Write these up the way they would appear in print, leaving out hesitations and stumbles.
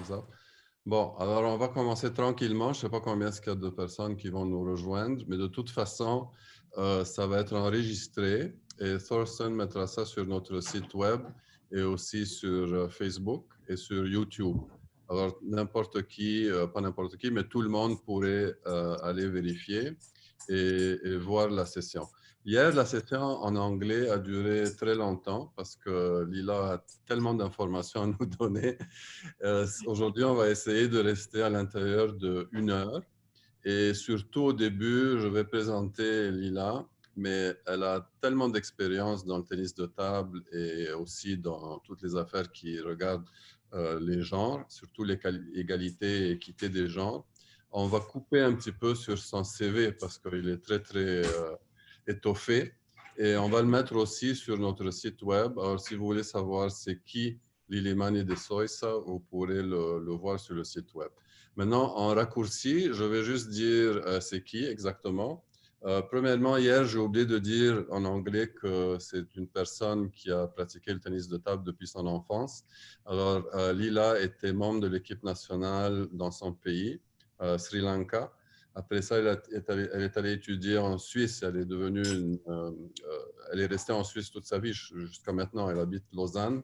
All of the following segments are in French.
thumbs up. Bon, alors on va commencer tranquillement. Je ne sais pas combien il y a de personnes qui vont nous rejoindre, mais de toute façon, ça va être enregistré et Thorsten mettra ça sur notre site web et aussi sur Facebook et sur YouTube. Alors, n'importe qui, pas n'importe qui, mais tout le monde pourrait aller vérifier et voir la session. Hier, la session en anglais a duré très longtemps parce que Lila a tellement d'informations à nous donner. Aujourd'hui, on va essayer de rester à l'intérieur d'1 heure. Et surtout, au début, je vais présenter Lila, mais elle a tellement d'expérience dans le tennis de table et aussi dans toutes les affaires qui regardent les genres, surtout l'égalité et équité des genres. On va couper un petit peu sur son CV parce qu'il est très, très étoffé. Et on va le mettre aussi sur notre site web. Alors, si vous voulez savoir c'est qui Lilimani de Soysa, vous pourrez le voir sur le site web. Maintenant, en raccourci, je vais juste dire c'est qui exactement. Premièrement, hier, j'ai oublié de dire en anglais que c'est une personne qui a pratiqué le tennis de table depuis son enfance. Alors, Lila était membre de l'équipe nationale dans son pays, Sri Lanka. Après ça, elle est allée étudier en Suisse. Elle est elle est restée en Suisse toute sa vie jusqu'à maintenant. Elle habite Lausanne.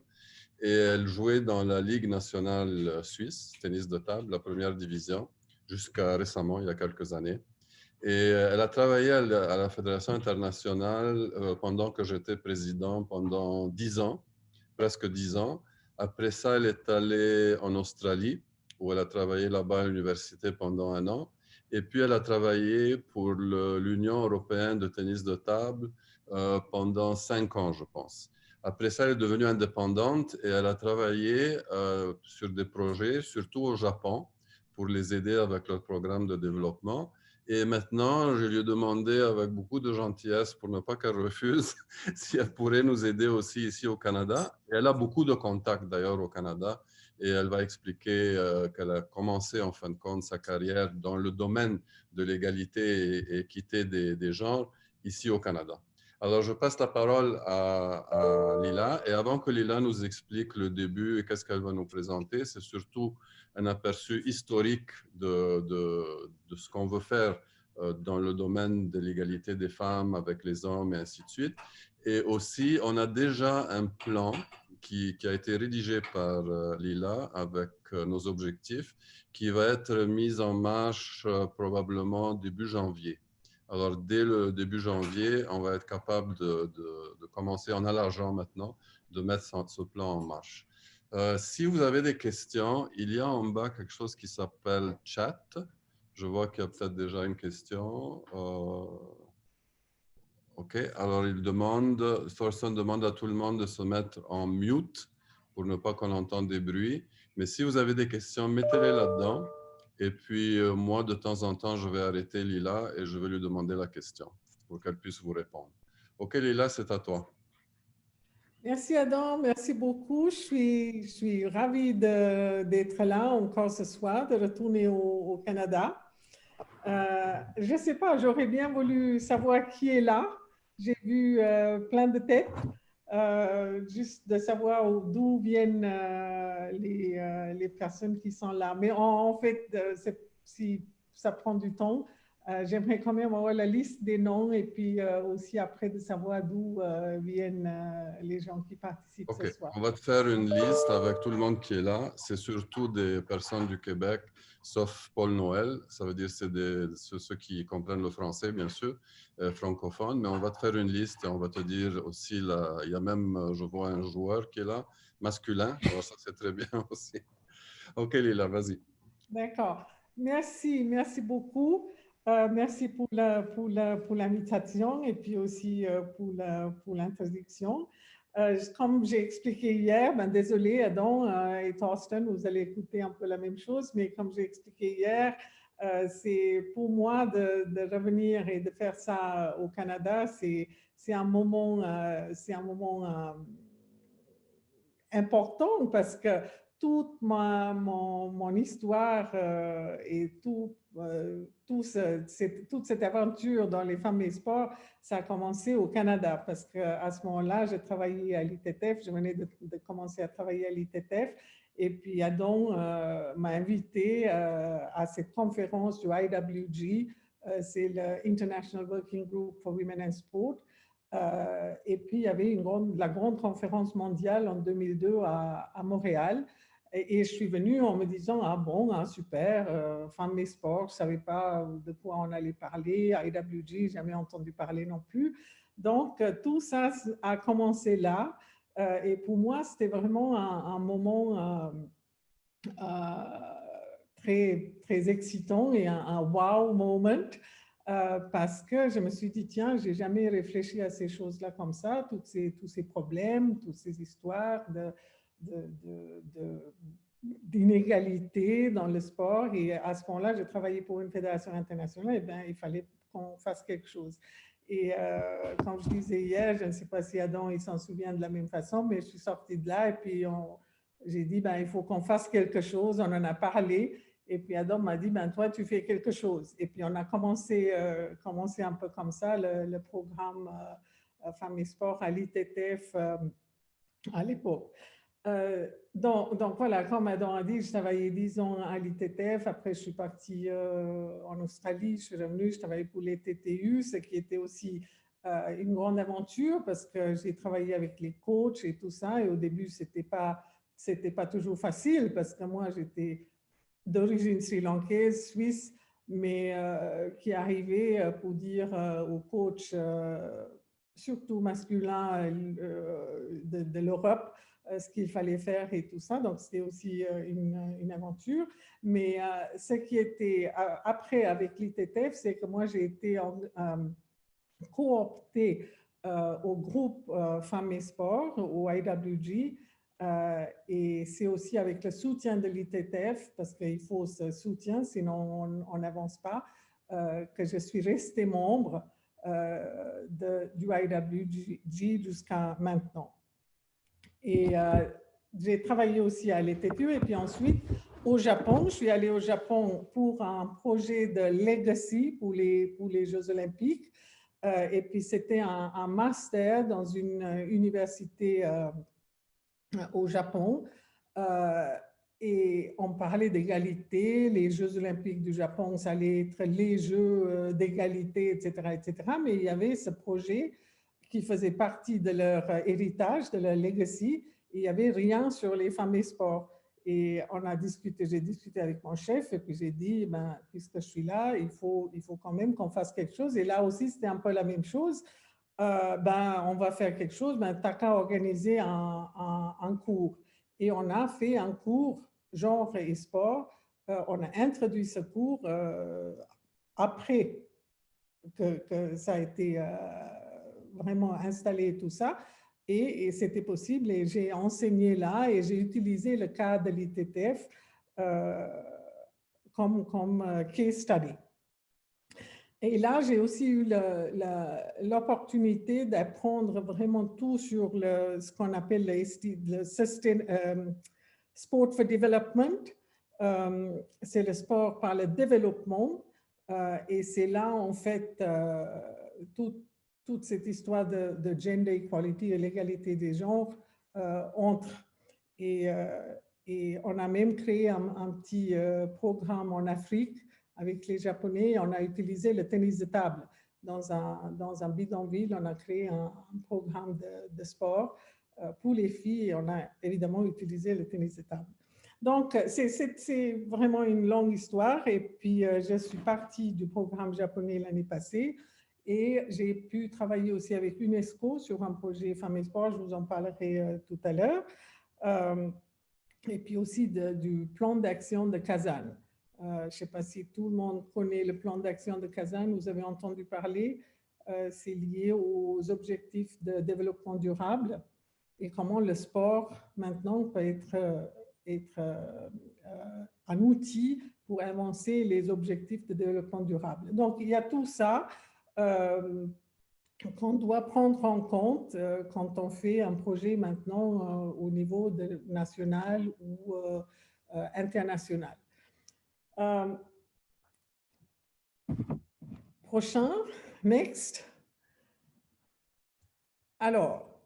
Et elle jouait dans la Ligue nationale suisse, tennis de table, la première division, jusqu'à récemment, il y a quelques années. Et elle a travaillé à la Fédération internationale pendant que j'étais président pendant 10 ans, presque 10 ans. Après ça, elle est allée en Australie, où elle a travaillé là-bas à l'université pendant 1 an. Et puis, elle a travaillé pour l'Union européenne de tennis de table pendant 5 ans, je pense. Après ça, elle est devenue indépendante et elle a travaillé sur des projets, surtout au Japon, pour les aider avec leur programme de développement. Et maintenant, je lui ai demandé avec beaucoup de gentillesse, pour ne pas qu'elle refuse, si elle pourrait nous aider aussi ici au Canada. Et elle a beaucoup de contacts d'ailleurs au Canada et elle va expliquer qu'elle a commencé en fin de compte sa carrière dans le domaine de l'égalité et équité des genres ici au Canada. Alors, je passe la parole à Lila. Et avant que Lila nous explique le début et qu'est-ce qu'elle va nous présenter, c'est surtout un aperçu historique de ce qu'on veut faire dans le domaine de l'égalité des femmes avec les hommes et ainsi de suite. Et aussi, on a déjà un plan qui a été rédigé par Lila avec nos objectifs, qui va être mis en marche probablement début janvier. Alors, dès le début janvier, on va être capable de commencer en allargeant maintenant, de mettre ce plan en marche. Si vous avez des questions, il y a en bas quelque chose qui s'appelle chat. Je vois qu'il y a peut-être déjà une question. OK, alors Thorsten demande à tout le monde de se mettre en mute pour ne pas qu'on entende des bruits. Mais si vous avez des questions, mettez-les là-dedans. Et puis, moi, de temps en temps, je vais arrêter Lila et je vais lui demander la question pour qu'elle puisse vous répondre. OK, Lila, c'est à toi. Merci Adam, merci beaucoup. Je suis ravie d'être là encore ce soir, de retourner au Canada. Je ne sais pas, j'aurais bien voulu savoir qui est là. J'ai vu plein de têtes, juste de savoir d'où viennent les personnes qui sont là. Mais en fait, si ça prend du temps, j'aimerais quand même avoir la liste des noms et puis aussi après de savoir d'où viennent les gens qui participent ce OK, soir. on va te faire une liste avec tout le monde qui est là. C'est surtout des personnes du Québec, sauf Paul Noël. Ça veut dire c'est ceux qui comprennent le français, bien sûr, francophones. Mais on va te faire une liste et on va te dire aussi, il y a même, je vois un joueur qui est là, masculin. Alors ça, c'est très bien aussi. OK, Lila, vas-y. D'accord. Merci beaucoup. Merci pour l'invitation et puis aussi pour l'introduction. Comme j'ai expliqué hier, désolé Adam et Thorsten, vous allez écouter un peu la même chose, mais comme j'ai expliqué hier, c'est pour moi de revenir et de faire ça au Canada, c'est un moment important parce que toute mon histoire et toute cette aventure dans les femmes et sports, ça a commencé au Canada parce qu'à ce moment-là, j'ai travaillé à l'ITTF, je venais de commencer à travailler à l'ITTF Et puis Adam m'a invité à cette conférence du IWG, c'est le International Working Group for Women and Sport. Et puis il y avait la grande conférence mondiale en 2002 à Montréal. Et je suis venue en me disant, ah bon, hein, super, femmes et sport, je ne savais pas de quoi on allait parler, IWG, jamais entendu parler non plus. Donc, tout ça a commencé là. Et pour moi, c'était vraiment un moment très, très excitant et un wow moment. Parce que je me suis dit, tiens, je n'ai jamais réfléchi à ces choses-là comme ça, tous ces problèmes, toutes ces histoires d'inégalité dans le sport. Et à ce moment-là, je travaillais pour une fédération internationale, et bien, il fallait qu'on fasse quelque chose. Et comme je disais hier, je ne sais pas si Adam il s'en souvient de la même façon, mais je suis sortie de là et puis j'ai dit, ben, il faut qu'on fasse quelque chose. On en a parlé. Et puis Adam m'a dit, ben, toi, tu fais quelque chose. Et puis on a commencé un peu comme ça, le programme Femmes et Sport à l'ITTF à l'époque. Donc voilà, comme Adam a dit, je travaillais 10 ans à l'ITTF. Après, je suis partie en Australie. Je suis revenue, je travaillais pour les TTU, ce qui était aussi une grande aventure parce que j'ai travaillé avec les coachs et tout ça. Et au début, c'était pas toujours facile parce que moi, j'étais d'origine sri-lankaise, suisse, mais qui arrivait pour dire aux coachs, surtout masculins de l'Europe, ce qu'il fallait faire et tout ça. Donc, c'était aussi une aventure. Mais ce qui était après avec l'ITTF, c'est que moi, j'ai été cooptée au groupe Femmes et Sport, au IWG. Et c'est aussi avec le soutien de l'ITTF, parce qu'il faut ce soutien, sinon on n'avance pas, que je suis restée membre du IWG jusqu'à maintenant. Et j'ai travaillé aussi à l'ITTU et puis ensuite au Japon. Je suis allée au Japon pour un projet de legacy pour les Jeux Olympiques. Et puis c'était un master dans une université au Japon. Et on parlait d'égalité. Les Jeux Olympiques du Japon, ça allait être les Jeux d'égalité, etc., etc. Mais il y avait ce projet qui faisait partie de leur héritage, de leur legacy. Et il n'y avait rien sur les femmes et sports. Et j'ai discuté avec mon chef et puis j'ai dit, ben, puisque je suis là, il faut quand même qu'on fasse quelque chose. Et là aussi, c'était un peu la même chose. Ben, on va faire quelque chose, ben, t'as qu'à organiser un cours. Et on a fait un cours genre et sport. On a introduit ce cours après que ça a été vraiment installé et tout ça. Et c'était possible et j'ai enseigné là et j'ai utilisé le cas de l'ITTF comme case study. Et là, j'ai aussi eu l'opportunité d'apprendre vraiment tout sur ce qu'on appelle le Sport for Development. C'est le sport par le développement. Et c'est là, en fait, toute cette histoire de gender equality et l'égalité des genres entre. Et on a même créé un petit programme en Afrique avec les Japonais. On a utilisé le tennis de table. Dans un bidonville, on a créé un programme de sport pour les filles et on a évidemment utilisé le tennis de table. Donc, c'est vraiment une longue histoire. Et puis, je suis partie du programme japonais l'année passée et j'ai pu travailler aussi avec l'UNESCO sur un projet Femmes et Sport. Je vous en parlerai tout à l'heure. Et puis aussi du plan d'action de Kazan. Je ne sais pas si tout le monde connaît le plan d'action de Kazan, vous avez entendu parler. C'est lié aux objectifs de développement durable et comment le sport maintenant peut être un outil pour avancer les objectifs de développement durable. Donc, il y a tout ça qu'on doit prendre en compte quand on fait un projet maintenant au niveau national ou international. Prochain, next. Alors,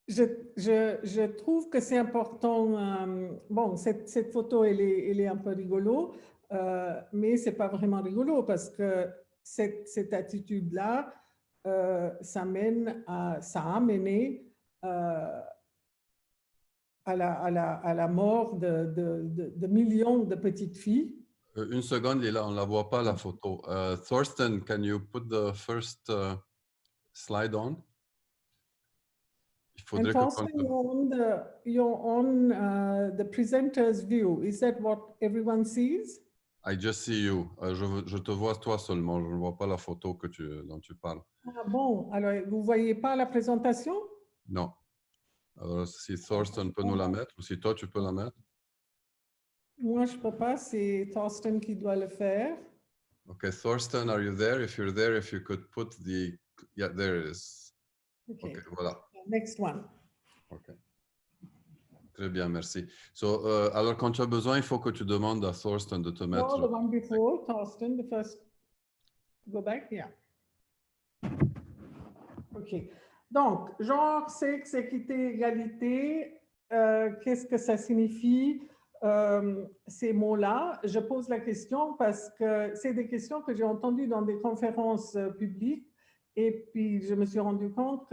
je trouve que c'est important. Bon, cette photo, elle est un peu rigolo, mais c'est pas vraiment rigolo parce que cette attitude-là, ça a mené à la mort de millions de petites filles. Une seconde, Lila, on ne la voit pas la photo. Thorsten, can you put the first slide on? Il And faudrait que Thorsten, you're on the presenter's view. Is that what everyone sees? I just see you. Je te vois toi seulement. Je ne vois pas la photo dont tu parles. Ah bon, alors vous ne voyez pas la présentation? Non. Alors, si Thorsten peut nous la mettre, ou si toi, tu peux la mettre. Moi, je ne peux pas, c'est Thorsten qui doit le faire. Okay, Thorsten, are you there? If you're there, if you could put the... Yeah, there it is. Okay. Okay, voilà. Next one. Okay. Très bien, merci. So, alors, quand tu as besoin, il faut que tu demandes à Thorsten de te mettre... No, the one before, Thorsten, the first. Go back, yeah. OK. Donc, genre, sexe, équité, égalité, qu'est-ce que ça signifie, ces mots-là? Je pose la question parce que c'est des questions que j'ai entendues dans des conférences publiques et puis je me suis rendu compte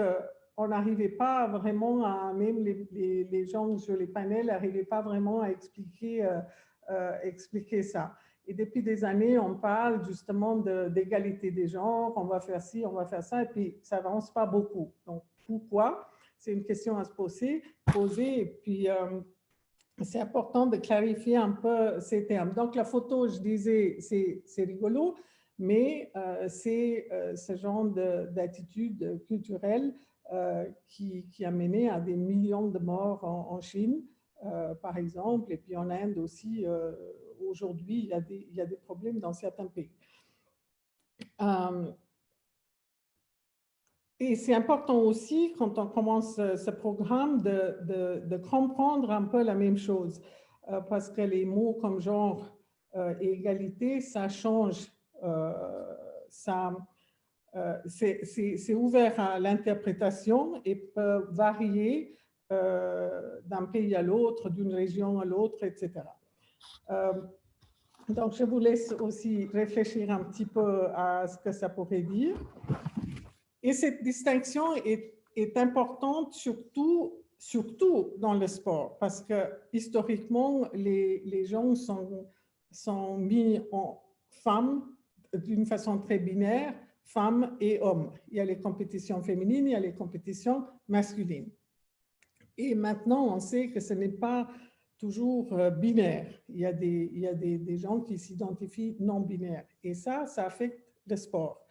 qu'on n'arrivait pas vraiment à, même les gens sur les panels n'arrivaient pas vraiment à expliquer ça. Et depuis des années, on parle justement d'égalité des genres, on va faire ci, on va faire ça, et puis ça n'avance pas beaucoup. Donc, pourquoi? C'est une question à se poser et puis c'est important de clarifier un peu ces termes. Donc, la photo, je disais, c'est rigolo, mais c'est ce genre d'attitude culturelle qui a mené à des millions de morts en Chine, par exemple, et puis en Inde aussi. Aujourd'hui, il y a des problèmes dans certains pays. Et c'est important aussi, quand on commence ce programme, de comprendre un peu la même chose, parce que les mots comme genre et égalité, ça change, c'est ouvert à l'interprétation et peut varier d'un pays à l'autre, d'une région à l'autre, etc. Donc, je vous laisse aussi réfléchir un petit peu à ce que ça pourrait dire. Et cette distinction est importante surtout dans le sport, parce que historiquement, les gens sont mis en femmes d'une façon très binaire, femmes et hommes. Il y a les compétitions féminines, il y a les compétitions masculines. Et maintenant, on sait que ce n'est pas toujours binaire. Il y a des gens qui s'identifient non binaires. Et ça affecte le sport.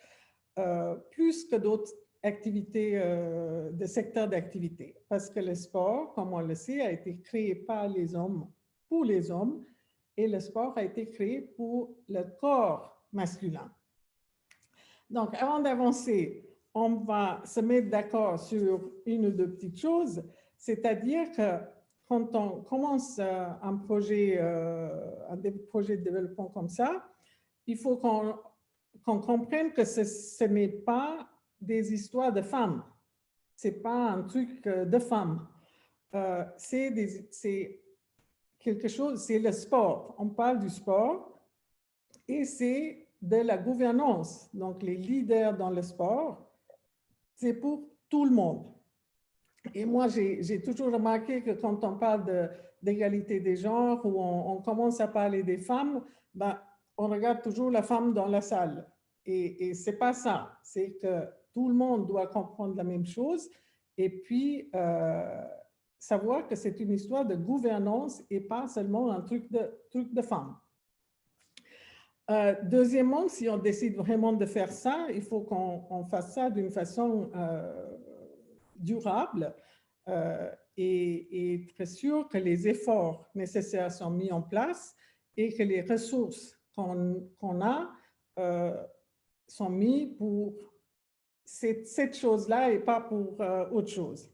Plus que d'autres activités, de secteurs d'activité. Parce que le sport, comme on le sait, a été créé par les hommes, pour les hommes, et le sport a été créé pour le corps masculin. Donc, avant d'avancer, on va se mettre d'accord sur une ou deux petites choses, c'est-à-dire que quand on commence un projet de développement comme ça, il faut qu'on comprenne que ce n'est pas des histoires de femmes. Ce n'est pas un truc de femmes. C'est quelque chose, c'est le sport. On parle du sport et c'est de la gouvernance. Donc, les leaders dans le sport, c'est pour tout le monde. Et moi, j'ai toujours remarqué que quand on parle d'égalité des genres ou on commence à parler des femmes, ben, on regarde toujours la femme dans la salle. Et ce n'est pas ça. C'est que tout le monde doit comprendre la même chose et puis savoir que c'est une histoire de gouvernance et pas seulement un truc de femme. Deuxièmement, si on décide vraiment de faire ça, il faut qu'on fasse ça d'une façon durable et être sûr que les efforts nécessaires sont mis en place et que les ressources qu'on a sont mis pour cette chose-là et pas pour autre chose.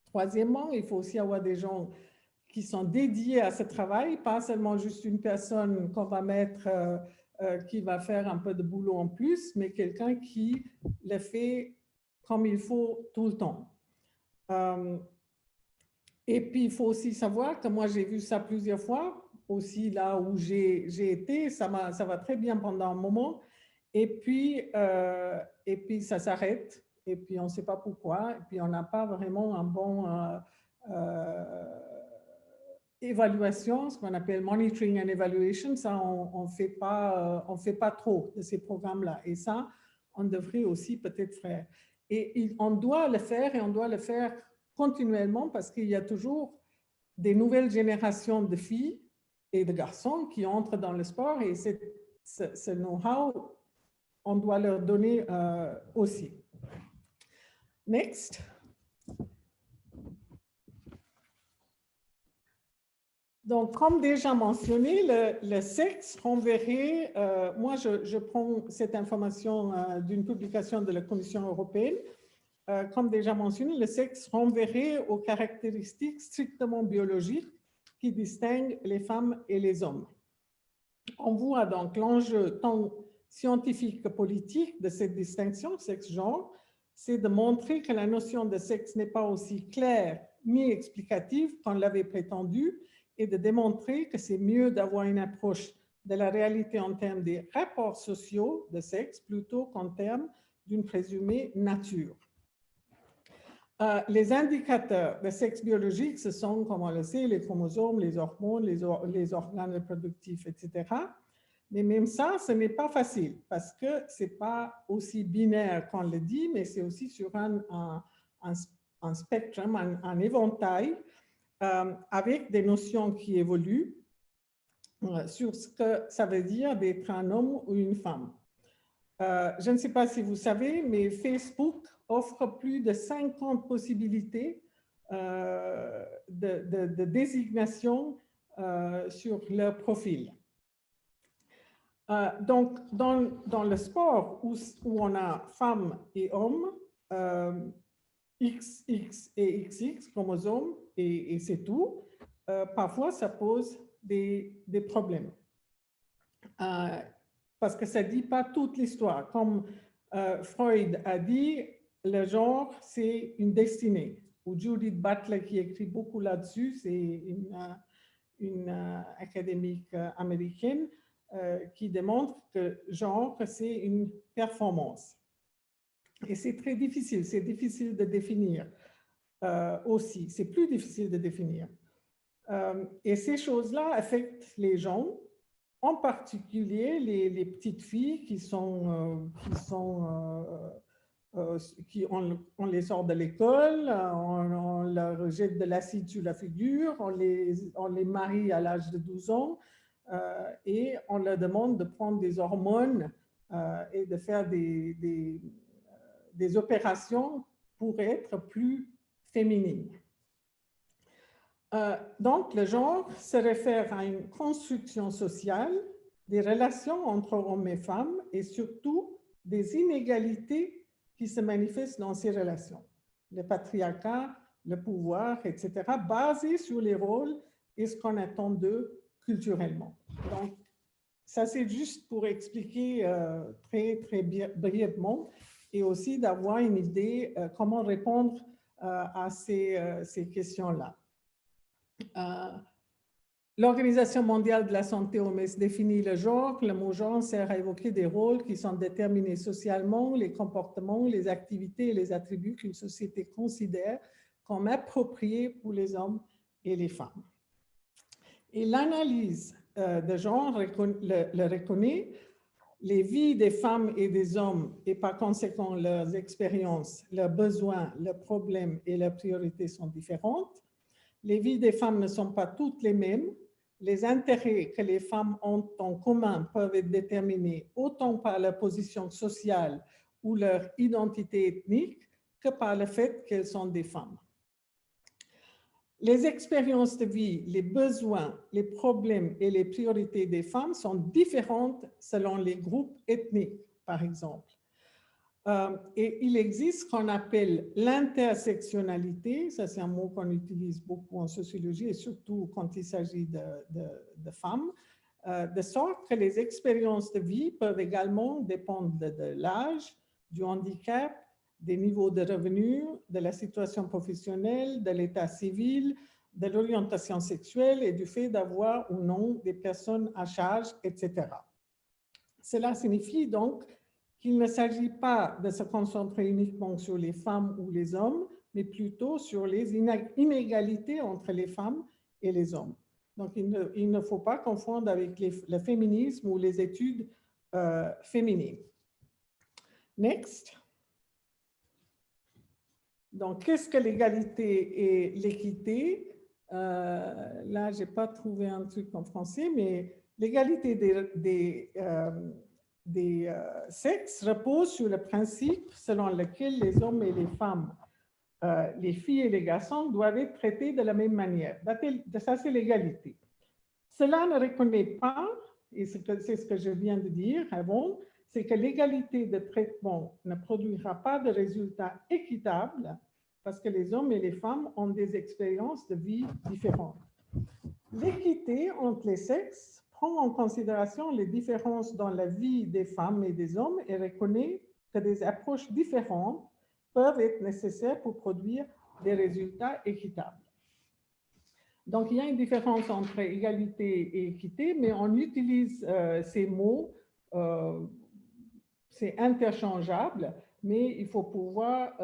Troisièmement, il faut aussi avoir des gens qui sont dédiés à ce travail, pas seulement juste une personne qu'on va mettre qui va faire un peu de boulot en plus, mais quelqu'un qui le fait comme il faut tout le temps. Et puis, il faut aussi savoir que moi, j'ai vu ça plusieurs fois, aussi là où j'ai été, ça va très bien pendant un moment, et puis ça s'arrête, et puis on ne sait pas pourquoi, et puis on n'a pas vraiment un bon évaluation, ce qu'on appelle monitoring and evaluation, ça, on fait pas trop de ces programmes-là, et ça, on devrait aussi peut-être faire. Et on doit le faire, et on doit le faire continuellement, parce qu'il y a toujours des nouvelles générations de filles et de garçons qui entrent dans le sport, et ce know-how, on doit leur donner aussi. Next. Donc, comme déjà mentionné, le sexe renverrait, moi je prends cette information d'une publication de la Commission européenne, comme déjà mentionné, le sexe renverrait aux caractéristiques strictement biologiques qui distinguent les femmes et les hommes. On voit donc l'enjeu tant scientifique que politique de cette distinction sexe-genre, c'est de montrer que la notion de sexe n'est pas aussi claire ni explicative qu'on l'avait prétendu, et de démontrer que c'est mieux d'avoir une approche de la réalité en termes des rapports sociaux de sexe plutôt qu'en termes d'une présumée nature. Les indicateurs de sexe biologique, ce sont, comme on le sait, les chromosomes, les hormones, les organes reproductifs, etc. Mais même ça, ce n'est pas facile parce que ce n'est pas aussi binaire qu'on le dit, mais c'est aussi sur un spectre, un éventail avec des notions qui évoluent sur ce que ça veut dire d'être un homme ou une femme. Je ne sais pas si vous savez, mais Facebook offre plus de 50 possibilités de désignation sur leur profil. Donc, dans le sport où on a femmes et hommes, XX et XX, chromosomes, et c'est tout, parfois ça pose des problèmes. Parce que ça ne dit pas toute l'histoire. Comme Freud a dit, le genre, c'est une destinée. Ou Judith Butler, qui écrit beaucoup là-dessus, c'est une académique américaine, qui démontre que genre, c'est une performance. Et c'est très difficile, c'est difficile de définir aussi, c'est plus difficile de définir. Et ces choses-là affectent les gens, en particulier les petites filles on les sort de l'école, on leur jette de l'acide sur la figure, on les marie à l'âge de 12 ans et on leur demande de prendre des hormones et de faire des opérations pour être plus féminines. Donc, le genre se réfère à une construction sociale, des relations entre hommes et femmes et surtout des inégalités qui se manifestent dans ces relations. Le patriarcat, le pouvoir, etc., basés sur les rôles et ce qu'on attend d'eux culturellement. Donc, ça c'est juste pour expliquer très brièvement et aussi d'avoir une idée comment répondre à ces questions-là. L'Organisation mondiale de la santé, OMS, définit le genre. Le mot genre sert à évoquer des rôles qui sont déterminés socialement, les comportements, les activités et les attributs qu'une société considère comme appropriés pour les hommes et les femmes. Et l'analyse de genre le reconnaît. Les vies des femmes et des hommes et par conséquent leurs expériences, leurs besoins, leurs problèmes et leurs priorités sont différentes. Les vies des femmes ne sont pas toutes les mêmes. Les intérêts que les femmes ont en commun peuvent être déterminés autant par leur position sociale ou leur identité ethnique que par le fait qu'elles sont des femmes. Les expériences de vie, les besoins, les problèmes et les priorités des femmes sont différentes selon les groupes ethniques, par exemple. Et il existe ce qu'on appelle l'intersectionnalité, ça c'est un mot qu'on utilise beaucoup en sociologie et surtout quand il s'agit de femmes, de sorte que les expériences de vie peuvent également dépendre de l'âge, du handicap, des niveaux de revenus, de la situation professionnelle, de l'état civil, de l'orientation sexuelle et du fait d'avoir ou non des personnes à charge, etc. Cela signifie donc qu'il ne s'agit pas de se concentrer uniquement sur les femmes ou les hommes, mais plutôt sur les inégalités entre les femmes et les hommes. Donc, il ne faut pas confondre avec le féminisme ou les études féminines. Next. Donc, qu'est-ce que l'égalité et l'équité? Là, je n'ai pas trouvé un truc en français, mais l'égalité des sexes repose sur le principe selon lequel les hommes et les femmes, les filles et les garçons doivent être traités de la même manière. Ça, c'est l'égalité. Cela ne reconnaît pas, et c'est ce que je viens de dire avant, c'est que l'égalité de traitement ne produira pas de résultats équitables parce que les hommes et les femmes ont des expériences de vie différentes. L'équité entre les sexes prend en considération les différences dans la vie des femmes et des hommes et reconnaît que des approches différentes peuvent être nécessaires pour produire des résultats équitables. Donc, il y a une différence entre égalité et équité, mais on utilise ces mots, c'est interchangeable, mais il faut pouvoir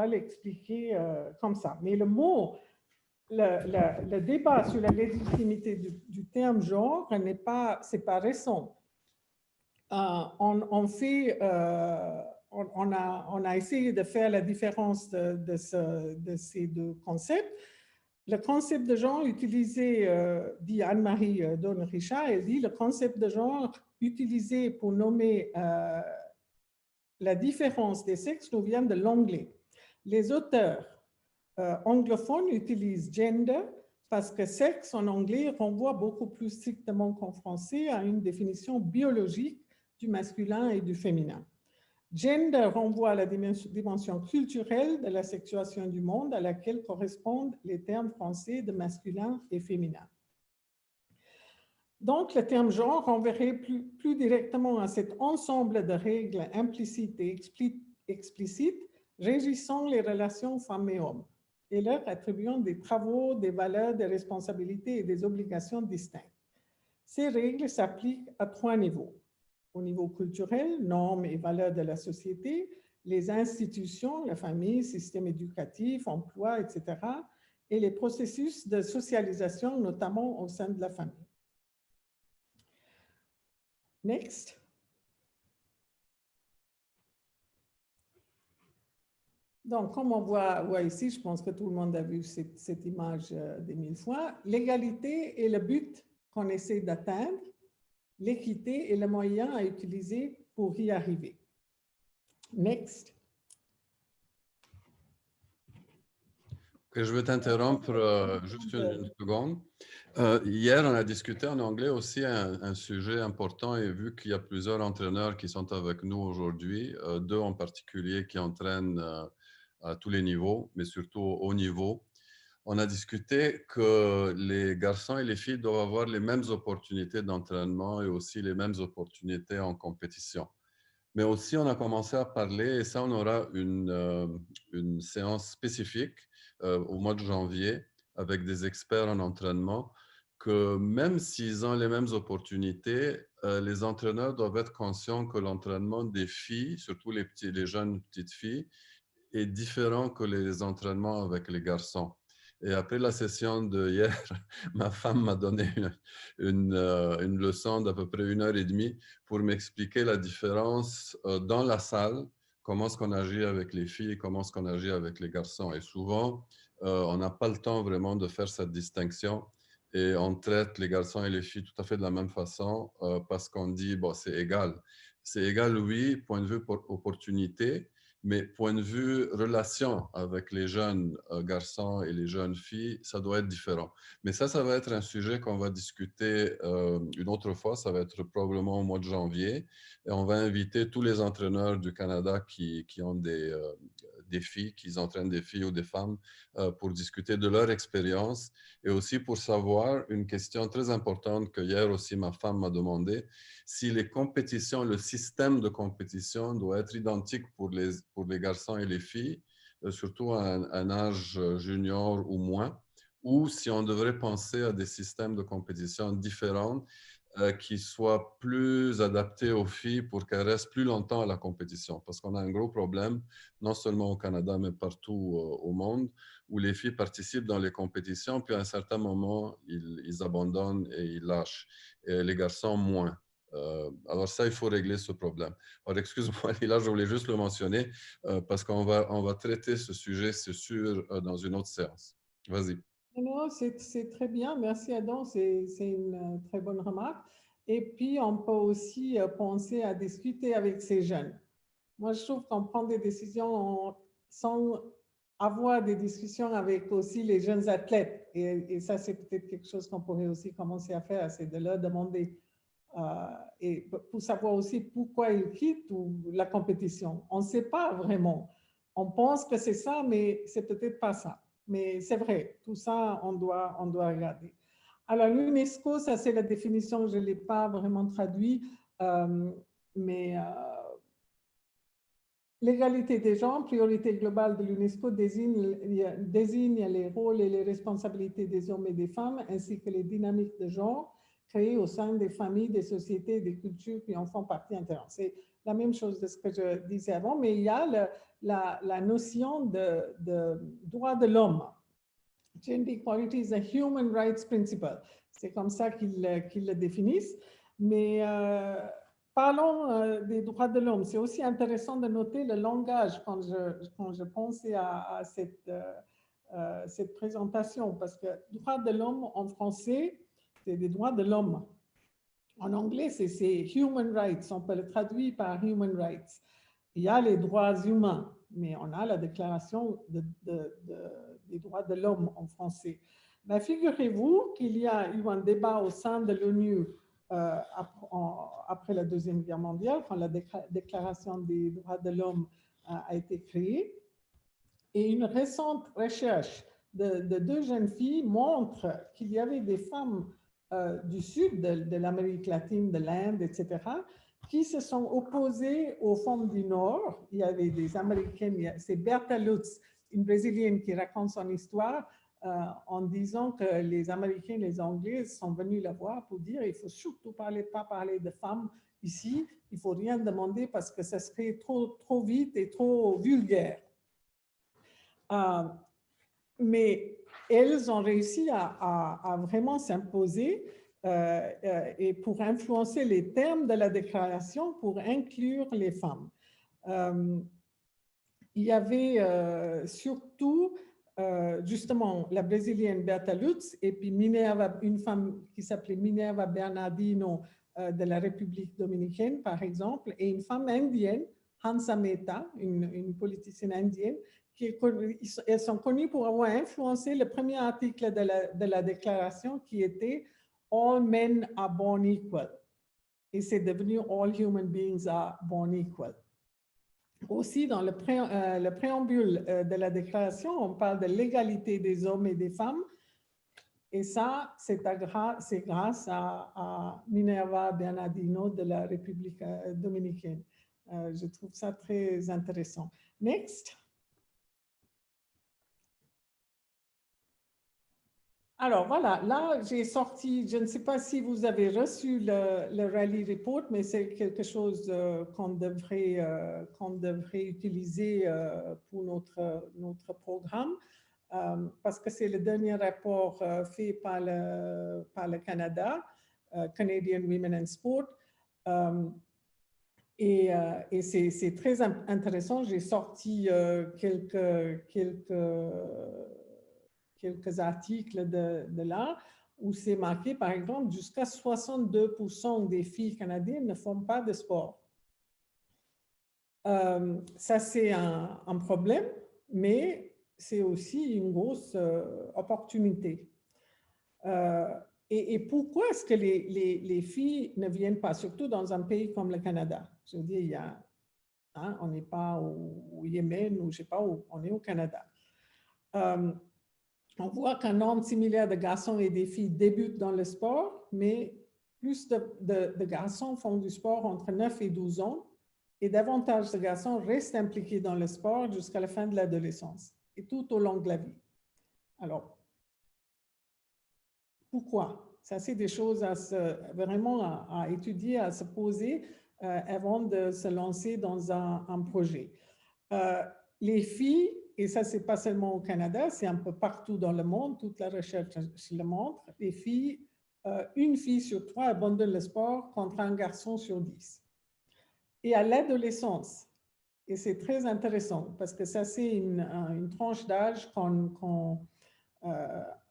l'expliquer comme ça. Mais le mot, le débat sur la légitimité du terme genre c'est pas récent. On a essayé de faire la différence de ces deux concepts. Le concept de genre utilisé, dit Anne-Marie Donne-Richard, elle dit le concept de genre utilisé pour nommer la différence des sexes nous vient de l'anglais. Les auteurs anglophones utilisent gender parce que sexe en anglais renvoie beaucoup plus strictement qu'en français à une définition biologique du masculin et du féminin. Gender renvoie à la dimension culturelle de la sexuation du monde à laquelle correspondent les termes français de masculin et féminin. Donc, le terme genre renverrait plus directement à cet ensemble de règles implicites et explicites régissant les relations femmes et hommes et leur attribuant des travaux, des valeurs, des responsabilités et des obligations distinctes. Ces règles s'appliquent à 3 niveaux. Au niveau culturel, normes et valeurs de la société, les institutions, la famille, système éducatif, emploi, etc., et les processus de socialisation, notamment au sein de la famille. Next. Donc, comme on voit ici, je pense que tout le monde a vu cette image des 1000 fois, l'égalité est le but qu'on essaie d'atteindre, l'équité est le moyen à utiliser pour y arriver. Next. Okay, je vais t'interrompre juste une seconde. Hier, on a discuté en anglais aussi un sujet important et vu qu'il y a plusieurs entraîneurs qui sont avec nous aujourd'hui, 2 en particulier qui entraînent à tous les niveaux, mais surtout au haut niveau, on a discuté que les garçons et les filles doivent avoir les mêmes opportunités d'entraînement et aussi les mêmes opportunités en compétition. Mais aussi, on a commencé à parler, et ça, on aura une séance spécifique au mois de janvier avec des experts en entraînement, que même s'ils ont les mêmes opportunités, les entraîneurs doivent être conscients que l'entraînement des filles, surtout les jeunes petites filles, est différent que les entraînements avec les garçons. Et après la session de hier, ma femme m'a donné une leçon d'à peu près 1h30 pour m'expliquer la différence dans la salle, comment est-ce qu'on agit avec les filles, comment est-ce qu'on agit avec les garçons. Et souvent, on n'a pas le temps vraiment de faire cette distinction et on traite les garçons et les filles tout à fait de la même façon parce qu'on dit, bon, c'est égal. C'est égal, oui, point de vue opportunité, mais point de vue relation avec les jeunes garçons et les jeunes filles, ça doit être différent. Mais ça va être un sujet qu'on va discuter une autre fois. Ça va être probablement au mois de janvier. Et on va inviter tous les entraîneurs du Canada qui ont des filles, qu'ils entraînent des filles ou des femmes pour discuter de leur expérience et aussi pour savoir une question très importante que hier aussi ma femme m'a demandé, si les compétitions, le système de compétition doit être identique pour les garçons et les filles, surtout à un âge junior ou moins, ou si on devrait penser à des systèmes de compétition différents qui soient plus adaptés aux filles pour qu'elles restent plus longtemps à la compétition. Parce qu'on a un gros problème, non seulement au Canada, mais partout au monde, où les filles participent dans les compétitions, puis à un certain moment, ils abandonnent et ils lâchent. Et les garçons, moins. Alors ça, il faut régler ce problème. Alors, excuse-moi, là, je voulais juste le mentionner parce on va traiter ce sujet, c'est sûr, dans une autre séance. Vas-y. Non, c'est très bien. Merci Adam, c'est une très bonne remarque. Et puis, on peut aussi penser à discuter avec ces jeunes. Moi, je trouve qu'on prend des décisions sans avoir des discussions avec aussi les jeunes athlètes. Et ça, c'est peut-être quelque chose qu'on pourrait aussi commencer à faire, c'est de leur demander et pour savoir aussi pourquoi ils quittent la compétition. On ne sait pas vraiment. On pense que c'est ça, mais c'est peut-être pas ça. Mais c'est vrai, tout ça, on doit regarder. Alors, l'UNESCO, ça c'est la définition, je ne l'ai pas vraiment traduit, mais l'égalité des genres, priorité globale de l'UNESCO, désigne les rôles et les responsabilités des hommes et des femmes, ainsi que les dynamiques de genre créées au sein des familles, des sociétés et des cultures qui en font partie intégrante. C'est la même chose de ce que je disais avant, mais il y a la notion de droit de l'homme. Gender equality is a human rights principle. C'est comme ça qu'ils le définissent. Mais parlons des droits de l'homme. C'est aussi intéressant de noter le langage quand je pensais à cette présentation, parce que droits de l'homme en français, c'est des droits de l'homme. En anglais, c'est human rights. On peut le traduire par human rights. Il y a les droits humains, mais on a la déclaration des droits de l'homme en français. Mais figurez-vous qu'il y a eu un débat au sein de l'ONU après la Deuxième Guerre mondiale, quand la déclaration des droits de l'homme a été créée. Et une récente recherche de deux jeunes filles montre qu'il y avait des femmes du sud de l'Amérique latine, de l'Inde, etc., qui se sont opposées aux femmes du Nord. Il y avait des Américaines, c'est Berta Lutz, une Brésilienne qui raconte son histoire en disant que les Américains et les Anglais sont venus la voir pour dire il ne faut surtout pas parler de femmes ici, il ne faut rien demander parce que ça serait trop vite et trop vulgaire. Mais elles ont réussi à vraiment s'imposer et pour influencer les termes de la déclaration pour inclure les femmes. Il y avait surtout justement la Brésilienne Berta Lutz et puis Minerva, une femme qui s'appelait Minerva Bernardino de la République dominicaine, par exemple, et une femme indienne, Hansa Mehta, une politicienne indienne, elles sont connues pour avoir influencé le premier article de la déclaration qui était « All men are born equal ». Et c'est devenu « All human beings are born equal ». Aussi, dans le préambule de la déclaration, on parle de l'égalité des hommes et des femmes. Et ça, c'est grâce à Minerva Bernardino de la République dominicaine. Je trouve ça très intéressant. Next. Alors voilà, là j'ai sorti, je ne sais pas si vous avez reçu le Rally Report, mais c'est quelque chose qu'on devrait utiliser pour notre programme, parce que c'est le dernier rapport fait par le Canada, Canadian Women in Sport. Et c'est très intéressant. J'ai sorti quelques articles de là où c'est marqué, par exemple, jusqu'à 62% des filles canadiennes ne font pas de sport. Ça, c'est un problème, mais c'est aussi une grosse opportunité. Et pourquoi est-ce que les filles ne viennent pas, surtout dans un pays comme le Canada? Je veux dire, il y a Hein, on n'est pas au Yémen ou je ne sais pas où, on est au Canada. On voit qu'un nombre similaire de garçons et des filles débutent dans le sport, mais plus de garçons font du sport entre 9 et 12 ans et davantage de garçons restent impliqués dans le sport jusqu'à la fin de l'adolescence et tout au long de la vie. Alors, pourquoi? Ça, c'est des choses vraiment à étudier, à se poser avant de se lancer dans un projet. Les filles, et ça, c'est pas seulement au Canada, c'est un peu partout dans le monde, toute la recherche le montre, les filles, une fille sur 3 abandonne le sport contre un garçon sur 10. Et à l'adolescence, et c'est très intéressant parce que ça, c'est une tranche d'âge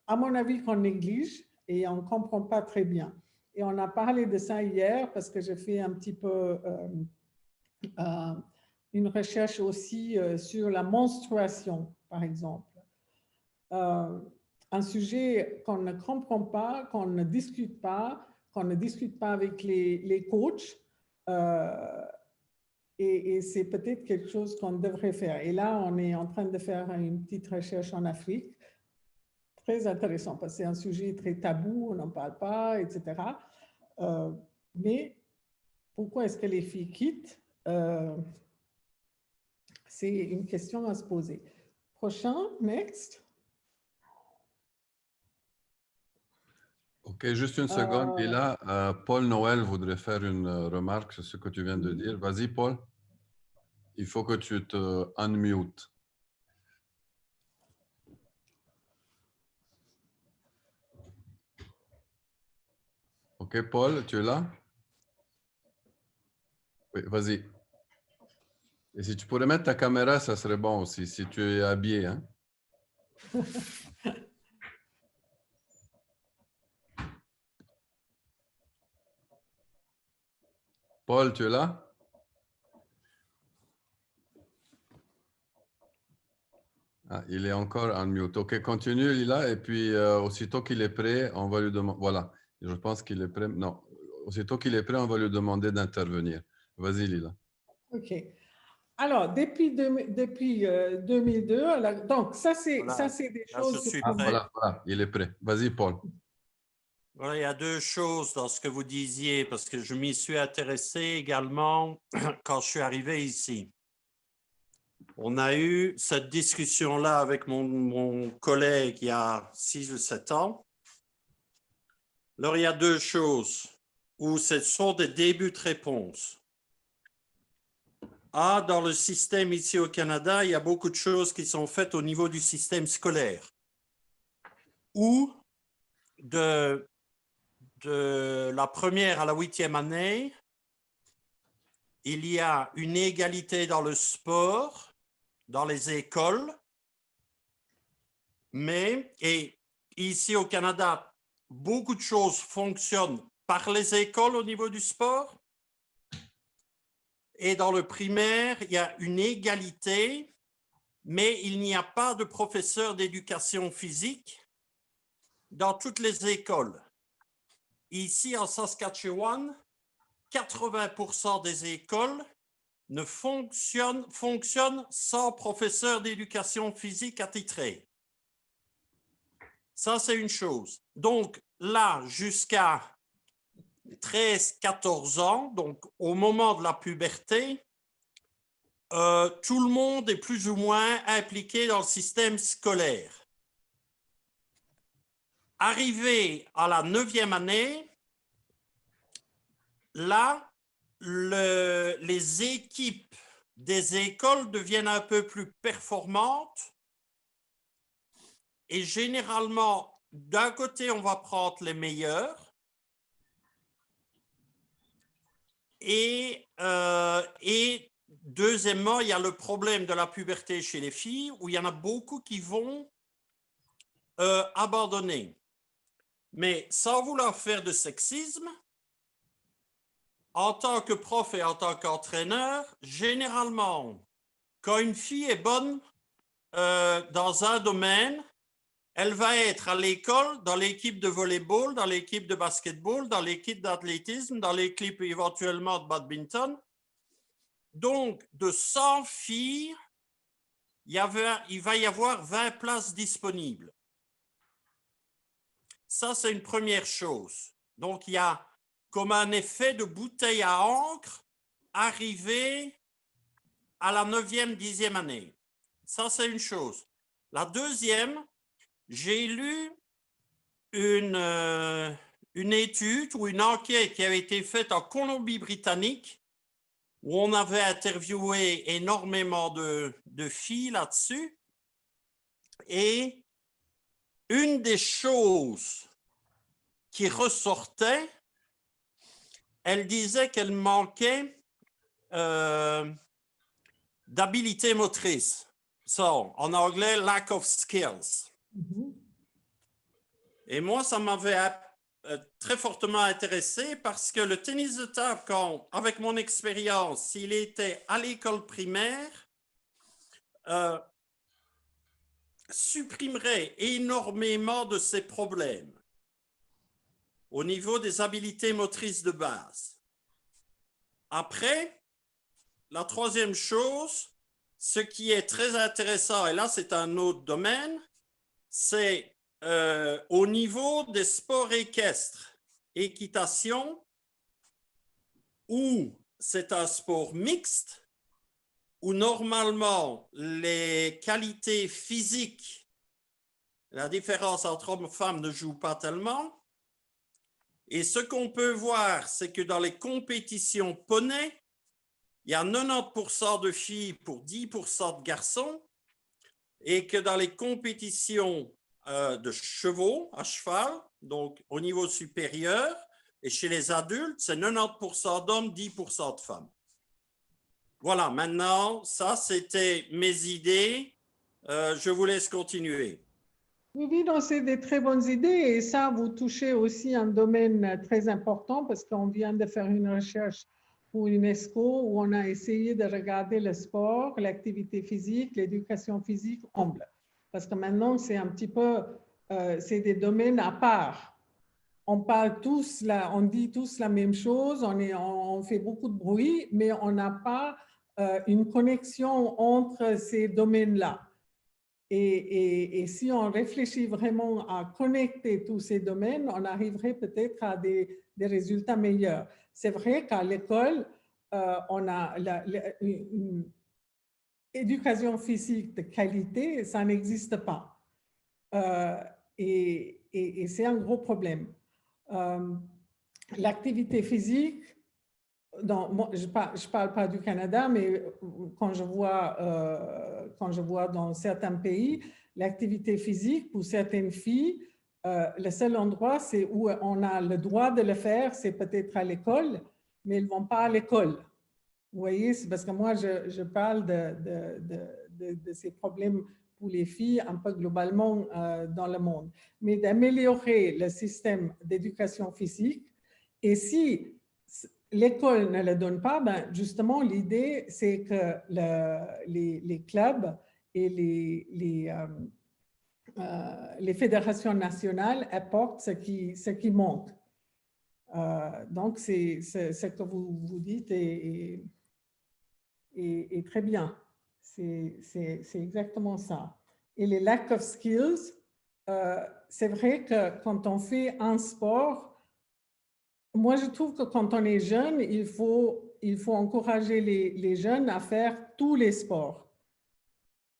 à mon avis, qu'on néglige et on ne comprend pas très bien. Et on a parlé de ça hier parce que j'ai fait un petit peu une recherche aussi sur la menstruation, par exemple. Un sujet qu'on ne comprend pas, qu'on ne discute pas avec les coachs. Et c'est peut-être quelque chose qu'on devrait faire. Et là, on est en train de faire une petite recherche en Afrique. Très intéressant, parce que c'est un sujet très tabou, on n'en parle pas, etc. Mais pourquoi est-ce que les filles quittent? C'est une question à se poser. Prochain, next. OK, juste une seconde. Et là, Paul Noël voudrait faire une remarque sur ce que tu viens de dire. Vas-y, Paul. Il faut que tu te unmutes. OK, Paul, tu es là? Oui, vas-y. Et si tu pourrais mettre ta caméra, ça serait bon aussi, si tu es habillé. Hein? Paul, tu es là? Ah, il est encore en mute. OK, continue, Lila. Et puis, aussitôt qu'il est prêt, on va lui demander... Voilà, je pense qu'il est prêt. Non, aussitôt qu'il est prêt, on va lui demander d'intervenir. Vas-y, Lila. OK. Alors, depuis 2002, donc ça, c'est des choses... Je suis Ah, prêt. voilà, il est prêt. Vas-y, Paul. Voilà, il y a deux choses dans ce que vous disiez, parce que je m'y suis intéressé également quand je suis arrivé ici. On a eu cette discussion-là avec mon collègue il y a 6 ou 7 ans. Alors, il y a deux choses où ce sont des débuts de réponse. Dans le système ici au Canada, il y a beaucoup de choses qui sont faites au niveau du système scolaire, où de la première à la 8e année, il y a une égalité dans le sport, dans les écoles, et ici au Canada, beaucoup de choses fonctionnent par les écoles au niveau du sport. Et dans le primaire, il y a une égalité, mais il n'y a pas de professeur d'éducation physique dans toutes les écoles. Ici en Saskatchewan, 80% des écoles fonctionnent sans professeur d'éducation physique attitré. Ça, c'est une chose. Donc là, jusqu'à 13-14 ans, donc au moment de la puberté, tout le monde est plus ou moins impliqué dans le système scolaire. Arrivé à la 9e année, là, les équipes des écoles deviennent un peu plus performantes et généralement, d'un côté, on va prendre les meilleurs et deuxièmement, il y a le problème de la puberté chez les filles où il y en a beaucoup qui vont abandonner. Mais sans vouloir faire de sexisme, en tant que prof et en tant qu'entraîneur, généralement, quand une fille est bonne dans un domaine, elle va être à l'école, dans l'équipe de volleyball, dans l'équipe de basketball, dans l'équipe d'athlétisme, dans l'équipe éventuellement de badminton. Donc, de 100 filles, il va y avoir 20 places disponibles. Ça, c'est une première chose. Donc, il y a comme un effet de bouteille à encre arrivé à la 9e, 10e année. Ça, c'est une chose. La deuxième, j'ai lu une étude ou une enquête qui avait été faite en Colombie-Britannique où on avait interviewé énormément de filles là-dessus. Et une des choses qui ressortait, elle disait qu'elle manquait d'habilité motrice. So, en anglais, lack of skills. Et moi, ça m'avait très fortement intéressé parce que le tennis de table, avec mon expérience, s'il était à l'école primaire, supprimerait énormément de ces problèmes au niveau des habiletés motrices de base. Après, la troisième chose, ce qui est très intéressant, et là c'est un autre domaine, c'est au niveau des sports équestres, équitation, où c'est un sport mixte, où normalement les qualités physiques, la différence entre hommes et femmes ne joue pas tellement. Et ce qu'on peut voir, c'est que dans les compétitions poney, il y a 90% de filles pour 10% de garçons, et que dans les compétitions de chevaux, à cheval, donc au niveau supérieur, et chez les adultes, c'est 90% d'hommes, 10% de femmes. Voilà, maintenant, ça, c'était mes idées. Je vous laisse continuer. Oui, donc c'est des très bonnes idées et ça, vous touchez aussi un domaine très important parce qu'on vient de faire une recherche pour UNESCO où on a essayé de regarder le sport, l'activité physique, l'éducation physique ensemble. Parce que maintenant, c'est un petit peu, c'est des domaines à part. On parle tous, on dit tous la même chose, on fait beaucoup de bruit, mais on n'a pas une connexion entre ces domaines-là. Et si on réfléchit vraiment à connecter tous ces domaines, on arriverait peut-être à des résultats meilleurs. C'est vrai qu'à l'école, on a une éducation physique de qualité, ça n'existe pas. Et c'est un gros problème. L'activité physique, moi, je ne parle pas du Canada, mais quand je vois dans certains pays, l'activité physique pour certaines filles, le seul endroit c'est où on a le droit de le faire, c'est peut-être à l'école, mais elles ne vont pas à l'école. Vous voyez, c'est parce que moi, je parle de ces problèmes pour les filles un peu globalement dans le monde. Mais d'améliorer le système d'éducation physique, et si l'école ne le donne pas, ben justement, l'idée, c'est que les clubs et les fédérations nationales apportent ce qui manque. Donc, c'est ce que vous dites est très bien. C'est exactement ça. Et les lack of skills, c'est vrai que quand on fait un sport, moi, je trouve que quand on est jeune, il faut encourager les jeunes à faire tous les sports.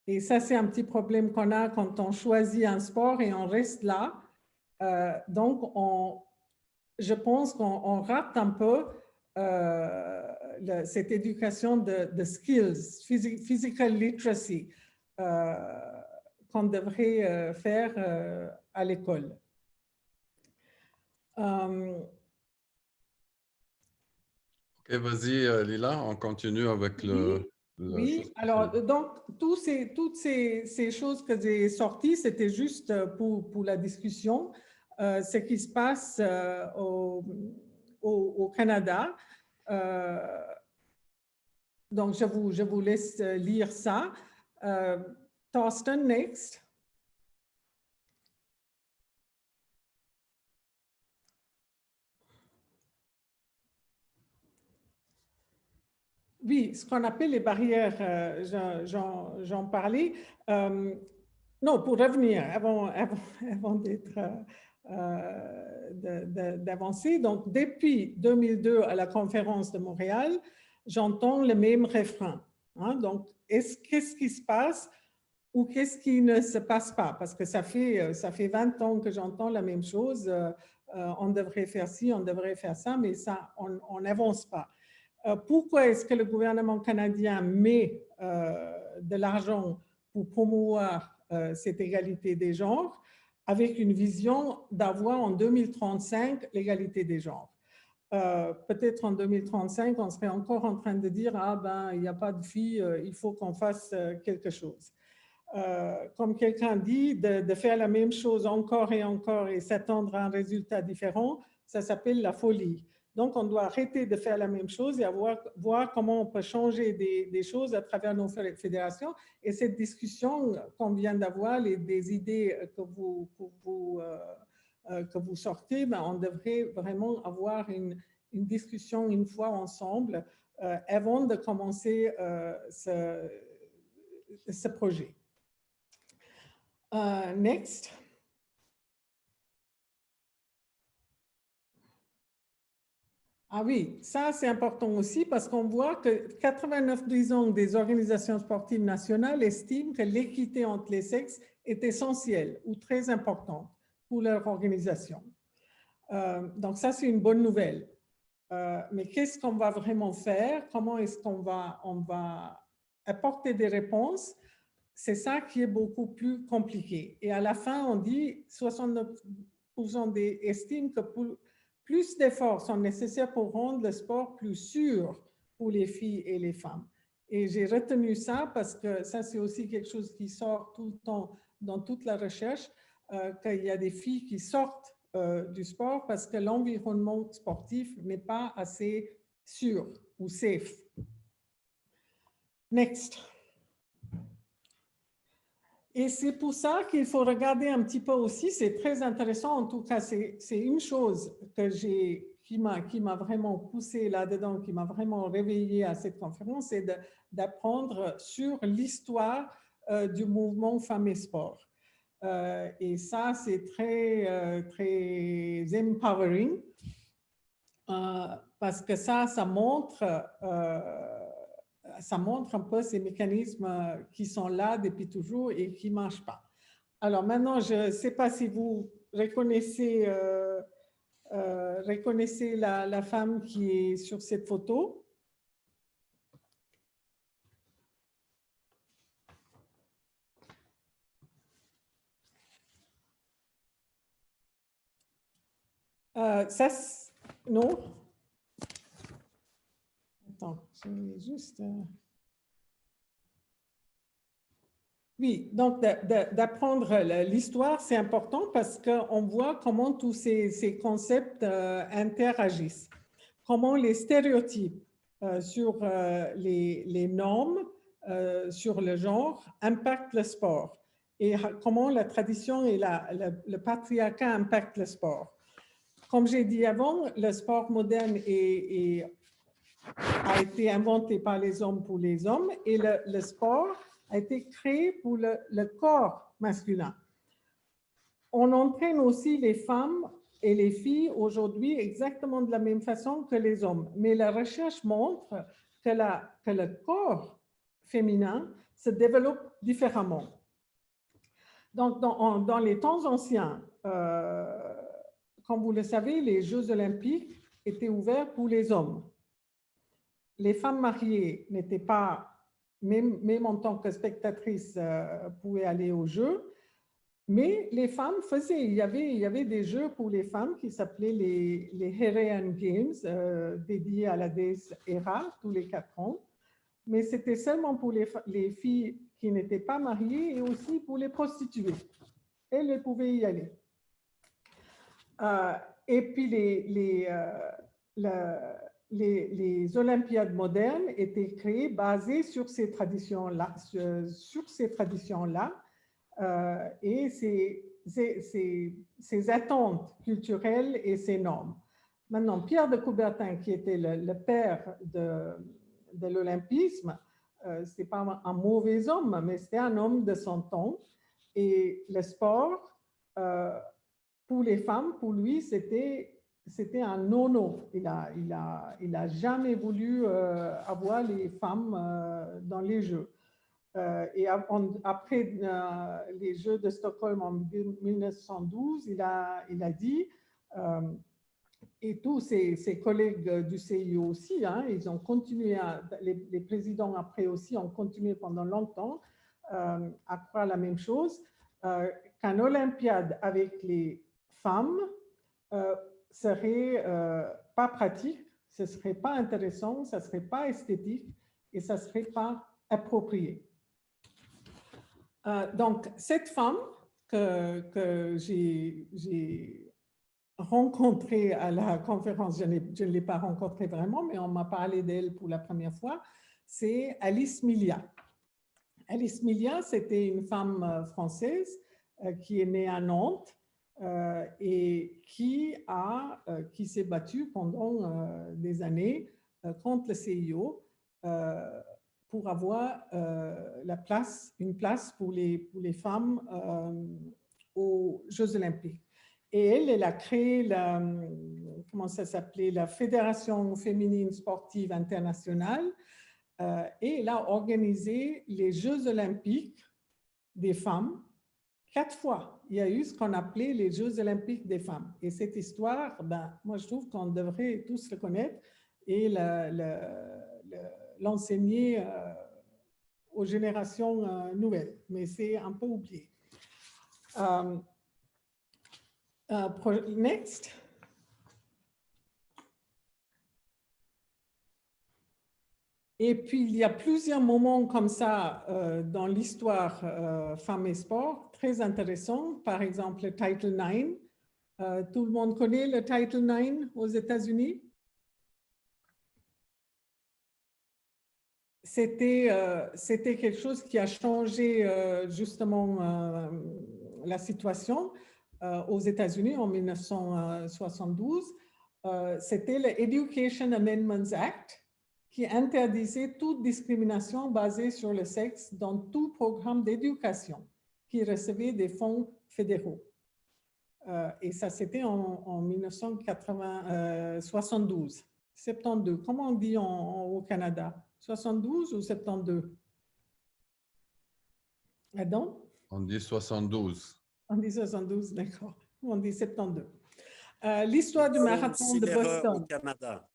Et ça, c'est un petit problème qu'on a quand on choisit un sport et on reste là. Donc, je pense qu'on rate un peu cette éducation de skills, physical literacy, qu'on devrait faire à l'école. Ok, vas-y, Lila, on continue avec le... Oui, alors donc toutes ces choses que j'ai sorties, c'était juste pour la discussion, ce qui se passe au Canada. Donc je vous laisse lire ça. Thorsten, next. oui, ce qu'on appelle les barrières, j'en parlais. Non, pour revenir, avant d'avancer, donc depuis 2002 à la conférence de Montréal, j'entends le même refrain. Hein, donc, qu'est-ce qui se passe ou qu'est-ce qui ne se passe pas? Parce que ça fait 20 ans que j'entends la même chose. On devrait faire ci, on devrait faire ça, mais ça, on n'avance pas. Pourquoi est-ce que le gouvernement canadien met de l'argent pour promouvoir cette égalité des genres avec une vision d'avoir en 2035 l'égalité des genres? Peut-être en 2035, on serait encore en train de dire « Ah ben, il n'y a pas de filles, il faut qu'on fasse quelque chose. » Comme quelqu'un dit, de faire la même chose encore et s'attendre à un résultat différent, ça s'appelle la folie. Donc, on doit arrêter de faire la même chose et voir comment on peut changer des choses à travers nos fédérations. Et cette discussion qu'on vient d'avoir, des idées que vous sortez, ben, on devrait vraiment avoir une discussion une fois ensemble avant de commencer ce projet. Next. Ah oui, ça c'est important aussi parce qu'on voit que 89% des organisations sportives nationales estiment que l'équité entre les sexes est essentielle ou très importante pour leur organisation. Donc ça c'est une bonne nouvelle. Mais qu'est-ce qu'on va vraiment faire? Comment est-ce qu'on va apporter des réponses? C'est ça qui est beaucoup plus compliqué. Et à la fin, on dit 69% estiment que plus d'efforts sont nécessaires pour rendre le sport plus sûr pour les filles et les femmes. Et j'ai retenu ça parce que ça, c'est aussi quelque chose qui sort tout le temps dans toute la recherche, qu'il y a des filles qui sortent du sport parce que l'environnement sportif n'est pas assez sûr ou safe. Next. Et c'est pour ça qu'il faut regarder un petit peu aussi, c'est très intéressant, en tout cas, c'est une chose qui m'a vraiment poussé là-dedans, qui m'a vraiment réveillée à cette conférence, c'est d'apprendre sur l'histoire du mouvement Femmes et Sport. Et ça, c'est très empowering, parce que ça montre un peu ces mécanismes qui sont là depuis toujours et qui ne marchent pas. Alors maintenant, je ne sais pas si vous reconnaissez la femme qui est sur cette photo. Non. Attends, je vais juste... Oui, donc d'apprendre l'histoire, c'est important parce qu'on voit comment tous ces concepts interagissent. Comment les stéréotypes sur les normes, sur le genre, impactent le sport. Et comment la tradition et le patriarcat impactent le sport. Comme j'ai dit avant, le sport moderne a été inventé par les hommes pour les hommes et le sport a été créé pour le corps masculin. On entraîne aussi les femmes et les filles aujourd'hui exactement de la même façon que les hommes. Mais la recherche montre que le corps féminin se développe différemment. Donc, dans les temps anciens, comme vous le savez, les Jeux olympiques étaient ouverts pour les hommes. Les femmes mariées n'étaient pas, même en tant que spectatrices, pouvaient aller aux Jeux, mais les femmes faisaient, il y avait des Jeux pour les femmes qui s'appelaient les Heraean Games, dédiés à la déesse Héra tous les 4 ans, mais c'était seulement pour les filles qui n'étaient pas mariées et aussi pour les prostituées. Elles pouvaient y aller. Et puis les Olympiades modernes étaient créées basées sur ces traditions-là, et ces attentes culturelles et ces normes. Maintenant, Pierre de Coubertin, qui était le père de l'olympisme. Ce n'était pas un mauvais homme, mais c'était un homme de son temps. Et le sport, pour les femmes, pour lui, c'était un no-no. Il a jamais voulu avoir les femmes dans les Jeux. Et après les Jeux de Stockholm en 1912, il a dit, et tous ses collègues du CIO aussi, hein, ils ont continué, les présidents après aussi ont continué pendant longtemps à croire la même chose, qu'un Olympiade avec les femmes serait pas pratique, ce ne serait pas intéressant, ça ne serait pas esthétique et ça ne serait pas approprié. Donc, cette femme que j'ai rencontrée à la conférence, je ne l'ai pas rencontrée vraiment, mais on m'a parlé d'elle pour la première fois, c'est Alice Milia. Alice Milia, c'était une femme française qui est née à Nantes et qui s'est battue pendant des années contre le CIO pour avoir une place pour les femmes aux Jeux olympiques. Et elle a créé comment ça s'appelait, la Fédération féminine sportive internationale et elle a organisé les Jeux olympiques des femmes 4 fois. Il y a eu ce qu'on appelait les Jeux olympiques des femmes. Et cette histoire, moi je trouve qu'on devrait tous le connaître et l'enseigner aux générations nouvelles. Mais c'est un peu oublié. Next. Et puis, il y a plusieurs moments comme ça dans l'histoire femmes et sport, très intéressants. Par exemple, le Title IX. Tout le monde connaît le Title IX aux États-Unis? C'était quelque chose qui a changé justement la situation aux États-Unis en 1972. C'était le Education Amendments Act qui interdisait toute discrimination basée sur le sexe dans tout programme d'éducation qui recevait des fonds fédéraux. Et ça, c'était en 1972. 72. Comment on dit au Canada? 72 ou 72? Pardon? On dit 72. On dit 72, d'accord. On dit 72. L'histoire du marathon de Boston. Au Canada.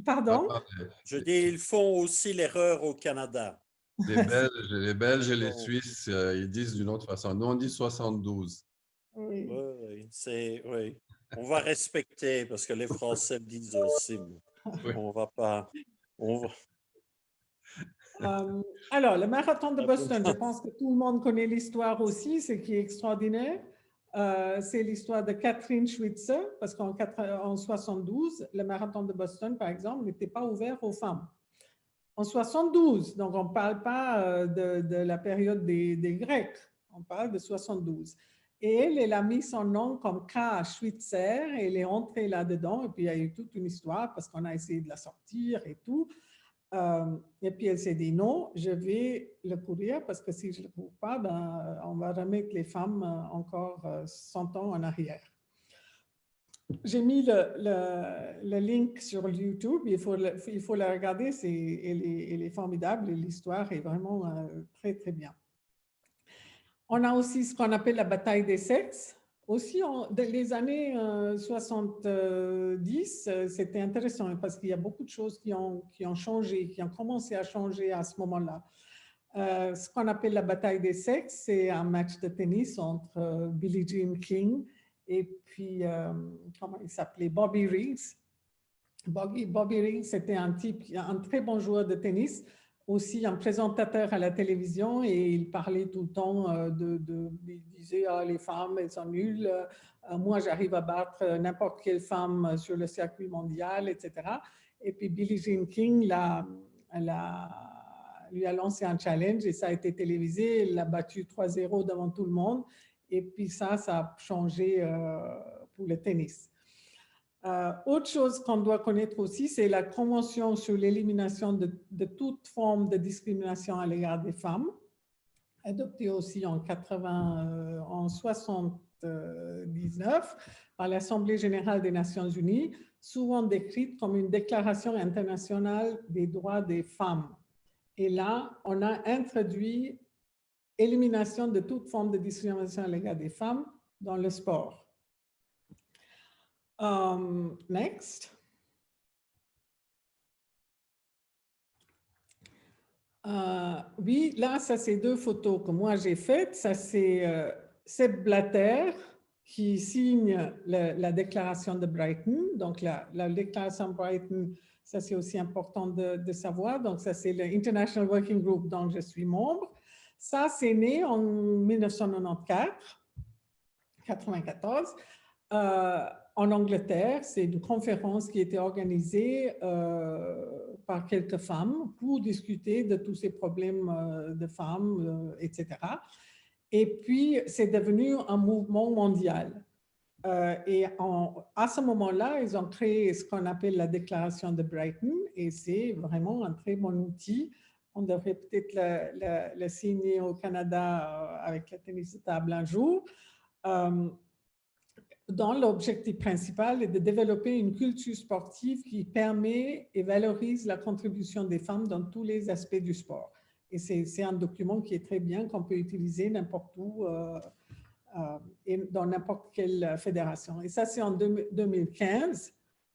Pardon? Je dis, ils font aussi l'erreur au Canada. Les Belges et les Suisses, ils disent d'une autre façon. Nous, on dit 72. Oui. Oui. On va respecter parce que les Français le disent aussi. Oui. On va pas. Alors, le marathon de Boston, je pense que tout le monde connaît l'histoire aussi, ce qui est extraordinaire. C'est l'histoire de Catherine Schwitzer, parce qu'en 72, le marathon de Boston, par exemple, n'était pas ouvert aux femmes. En 72, donc on ne parle pas de la période des Grecs, on parle de 72. Et elle a mis son nom comme K. Schwitzer, et elle est entrée là-dedans, et puis il y a eu toute une histoire, parce qu'on a essayé de la sortir et tout. Et puis elle s'est dit non, je vais le courir parce que si je ne le cours pas, on va remettre les femmes encore 100 ans en arrière. J'ai mis le link sur YouTube, il faut la regarder, elle est formidable et l'histoire est vraiment très très bien. On a aussi ce qu'on appelle la bataille des sexes. Aussi, dans les années 70, c'était intéressant parce qu'il y a beaucoup de choses qui ont changé, qui ont commencé à changer à ce moment-là. Ce qu'on appelle la bataille des sexes, c'est un match de tennis entre Billie Jean King et puis, comment il s'appelait, Bobby Riggs. Bobby Riggs, c'était un très bon joueur de tennis, aussi un présentateur à la télévision et il parlait tout le temps il disait les femmes elles sont nulles, moi j'arrive à battre n'importe quelle femme sur le circuit mondial, etc. Et puis Billie Jean King lui a lancé un challenge et ça a été télévisé, il l'a battu 3-0 devant tout le monde et puis ça a changé pour le tennis. Autre chose qu'on doit connaître aussi, c'est la Convention sur l'élimination de toute forme de discrimination à l'égard des femmes, adoptée aussi en 79 par l'Assemblée générale des Nations unies, souvent décrite comme une déclaration internationale des droits des femmes. Et là, on a introduit élimination de toute forme de discrimination à l'égard des femmes dans le sport. Next. Oui, là, ça, c'est deux photos que moi j'ai faites. Ça, c'est Sepp Blatter qui signe la déclaration de Brighton. Donc, la déclaration de Brighton, ça, c'est aussi important de savoir. Donc, ça, c'est le International Working Group dont je suis membre. Ça, c'est né en 1994. En Angleterre, c'est une conférence qui était organisée par quelques femmes pour discuter de tous ces problèmes de femmes, etc. Et puis, c'est devenu un mouvement mondial. Et à ce moment-là, ils ont créé ce qu'on appelle la déclaration de Brighton, et c'est vraiment un très bon outil. On devrait peut-être le signer au Canada avec la tennis de table un jour. Dont l'objectif principal est de développer une culture sportive qui permet et valorise la contribution des femmes dans tous les aspects du sport. Et c'est un document qui est très bien, qu'on peut utiliser n'importe où et dans n'importe quelle fédération. Et ça, c'est en 2015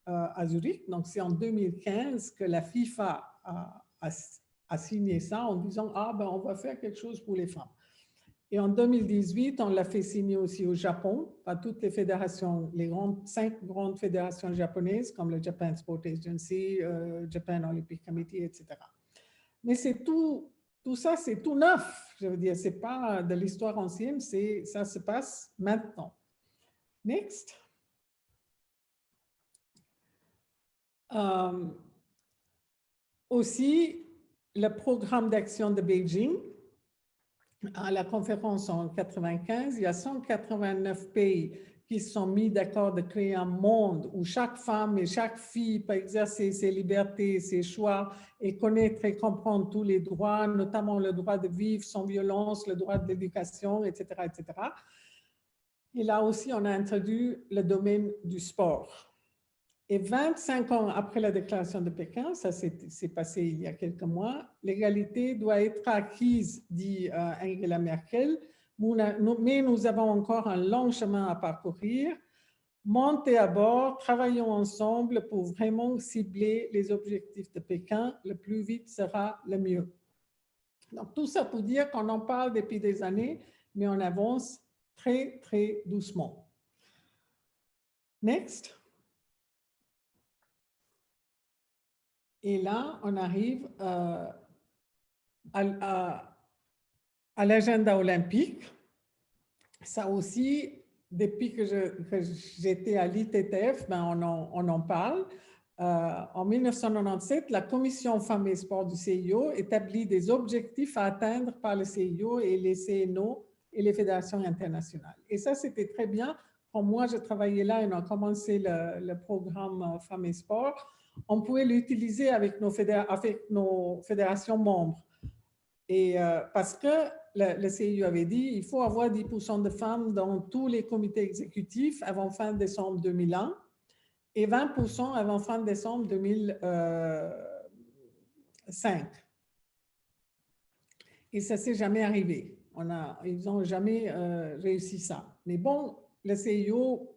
à Zurich. Donc, c'est en 2015 que la FIFA a signé ça en disant « Ah, ben, on va faire quelque chose pour les femmes ». Et en 2018, on l'a fait signer aussi au Japon par toutes les fédérations, les 5 grandes fédérations japonaises comme le Japan Sport Agency, Japan Olympic Committee, etc. Mais c'est tout ça, c'est tout neuf. Je veux dire, c'est pas de l'histoire ancienne, ça se passe maintenant. Next. Aussi, le programme d'action de Beijing. À la conférence en 1995, il y a 189 pays qui se sont mis d'accord de créer un monde où chaque femme et chaque fille peut exercer ses libertés, ses choix et connaître et comprendre tous les droits, notamment le droit de vivre sans violence, le droit de l'éducation, etc., etc. Et là aussi, on a introduit le domaine du sport. Et 25 ans après la déclaration de Pékin, ça s'est passé il y a quelques mois, l'égalité doit être acquise, dit Angela Merkel, mais nous avons encore un long chemin à parcourir. Montez à bord, travaillons ensemble pour vraiment cibler les objectifs de Pékin. Le plus vite sera le mieux. Donc, tout ça pour dire qu'on en parle depuis des années, mais on avance très, très doucement. Next. Et là, on arrive à l'agenda olympique. Ça aussi, depuis que j'étais à l'ITTF, ben on en parle. En 1997, la Commission Femmes et Sport du CIO établit des objectifs à atteindre par le CIO et les CNO et les fédérations internationales. Et ça, c'était très bien. Quand moi, je travaillais là et on a commencé le programme Femmes et Sport, on pouvait l'utiliser avec nos fédérations membres. Et parce que le CIO avait dit il faut avoir 10% de femmes dans tous les comités exécutifs avant fin décembre 2001 et 20% avant fin décembre 2005. Et ça ne s'est jamais arrivé. Ils n'ont jamais réussi ça. Mais bon, le CIO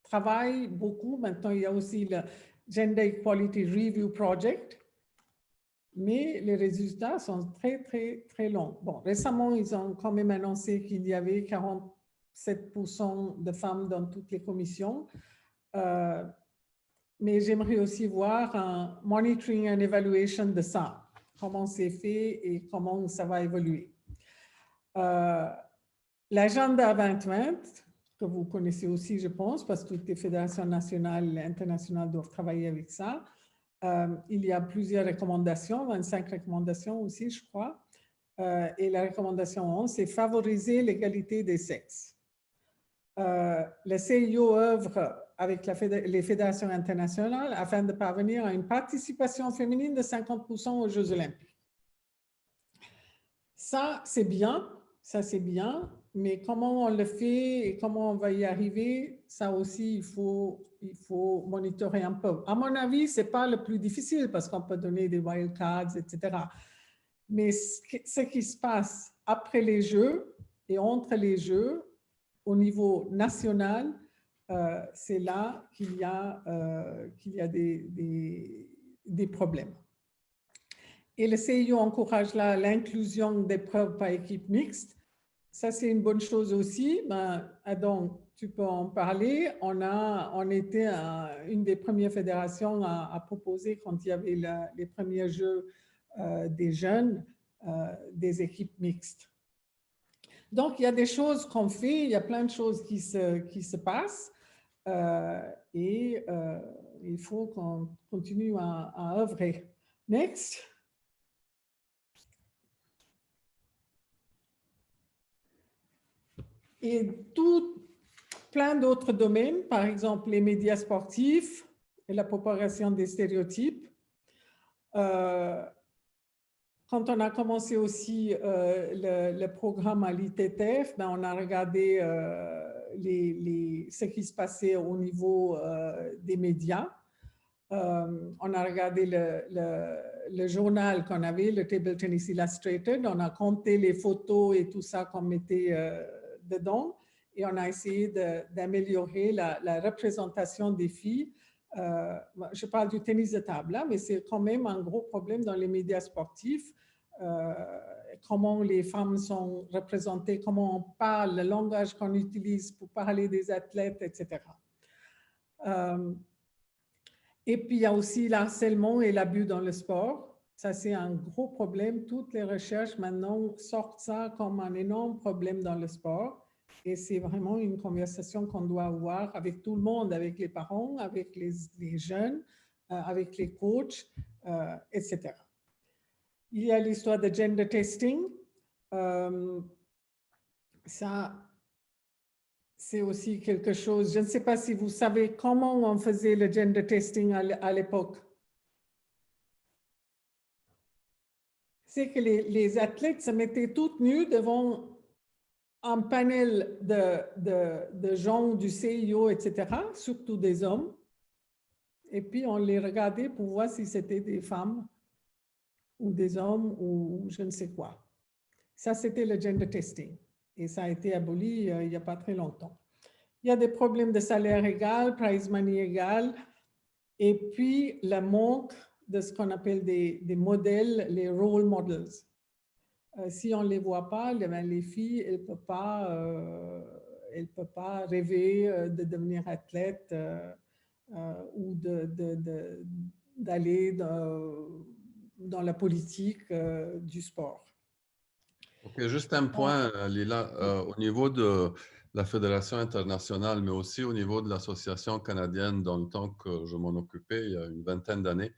travaille beaucoup. Maintenant, il y a aussi le Gender Equality Review Project, mais les résultats sont très, très, très longs. Bon, récemment, ils ont quand même annoncé qu'il y avait 47% de femmes dans toutes les commissions, mais j'aimerais aussi voir un monitoring and evaluation de ça, comment c'est fait et comment ça va évoluer. L'agenda 2020, que vous connaissez aussi, je pense, parce que toutes les fédérations nationales et internationales doivent travailler avec ça. Il y a plusieurs recommandations, 25 recommandations aussi, je crois. Et la recommandation 11, c'est favoriser l'égalité des sexes. Le CIO œuvre avec les fédérations internationales afin de parvenir à une participation féminine de 50% aux Jeux olympiques. Ça, c'est bien, mais comment on le fait et comment on va y arriver, ça aussi, il faut monitorer un peu. À mon avis, ce n'est pas le plus difficile parce qu'on peut donner des wildcards, etc. Mais ce qui se passe après les Jeux et entre les Jeux, au niveau national, c'est là qu'il y a des problèmes. Et le CIO encourage là l'inclusion d'épreuves par équipe mixte. Ça, c'est une bonne chose aussi. Adam, tu peux en parler. On était une des premières fédérations à proposer, quand il y avait les premiers Jeux des jeunes, des équipes mixtes. Donc, il y a des choses qu'on fait, il y a plein de choses qui se passent et il faut qu'on continue à œuvrer. Next. Et plein d'autres domaines, par exemple les médias sportifs et la propagation des stéréotypes. Quand on a commencé aussi le programme à l'ITTF, on a regardé ce qui se passait au niveau des médias. On a regardé le journal qu'on avait, le Table Tennis Illustrated. On a compté les photos et tout ça qu'on mettait dedans et on a essayé d'améliorer la représentation des filles. Je parle du tennis de table, là, mais c'est quand même un gros problème dans les médias sportifs. Comment les femmes sont représentées, comment on parle, le langage qu'on utilise pour parler des athlètes, etc. Et puis, il y a aussi l'harcèlement et l'abus dans le sport. Ça, c'est un gros problème. Toutes les recherches maintenant sortent ça comme un énorme problème dans le sport. Et c'est vraiment une conversation qu'on doit avoir avec tout le monde, avec les parents, avec les jeunes, avec les coachs, etc. Il y a l'histoire de gender testing. Ça, c'est aussi quelque chose. Je ne sais pas si vous savez comment on faisait le gender testing à l'époque. C'est que les athlètes se mettaient toutes nues devant un panel de gens du CIO, etc., surtout des hommes. Et puis, on les regardait pour voir si c'était des femmes ou des hommes ou je ne sais quoi. Ça, c'était le gender testing. Et ça a été aboli il n'y a pas très longtemps. Il y a des problèmes de salaire égal, prize money égal, et puis le manque de ce qu'on appelle des modèles, les role models. Si on ne les voit pas, les filles, elles ne peuvent pas rêver de devenir athlète ou d'aller dans la politique du sport. Ok, juste un point, Lila, au niveau de la Fédération internationale, mais aussi au niveau de l'Association canadienne, dans le temps que je m'en occupais, il y a une vingtaine d'années,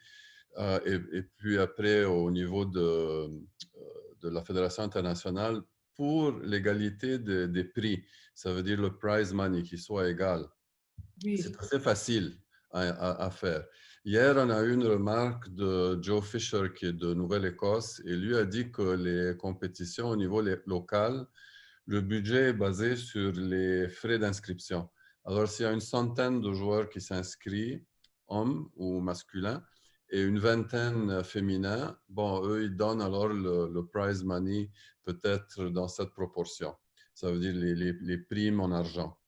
et puis après au niveau de la Fédération internationale, pour l'égalité des prix, ça veut dire le prize money qui soit égal. Oui. C'est assez facile à faire. Hier, on a eu une remarque de Joe Fisher qui est de Nouvelle-Écosse et lui a dit que les compétitions au niveau local, le budget est basé sur les frais d'inscription. Alors, s'il y a une centaine de joueurs qui s'inscrivent, hommes ou masculins, et une vingtaine féminins, bon, eux, ils donnent alors le prize money peut-être dans cette proportion. Ça veut dire les primes en argent.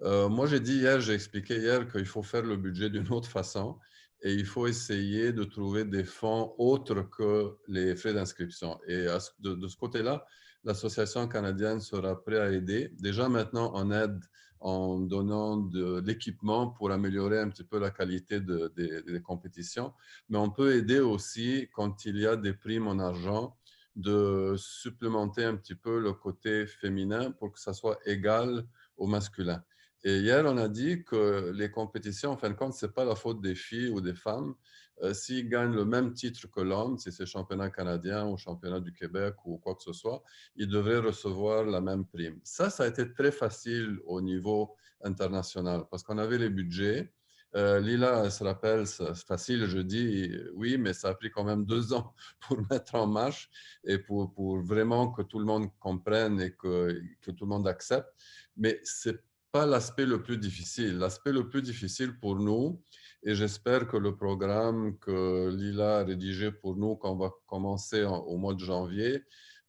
Moi, j'ai expliqué hier qu'il faut faire le budget d'une autre façon et il faut essayer de trouver des fonds autres que les frais d'inscription. Et de ce côté-là, l'Association canadienne sera prête à aider. Déjà maintenant, on aide en donnant de l'équipement pour améliorer un petit peu la qualité des compétitions, mais on peut aider aussi quand il y a des primes en argent de supplémenter un petit peu le côté féminin pour que ça soit égal au masculin. Et hier, on a dit que les compétitions, en fin de compte, ce n'est pas la faute des filles ou des femmes, s'il gagne le même titre que l'homme, si c'est championnat canadien ou championnat du Québec ou quoi que ce soit, il devrait recevoir la même prime. Ça a été très facile au niveau international parce qu'on avait les budgets. Lila, elle se rappelle, c'est facile, je dis oui, mais ça a pris quand même 2 ans pour mettre en marche et pour vraiment que tout le monde comprenne et que tout le monde accepte. Mais ce n'est pas l'aspect le plus difficile. L'aspect le plus difficile pour nous, et j'espère que le programme que Lila a rédigé pour nous, qu'on va commencer au mois de janvier,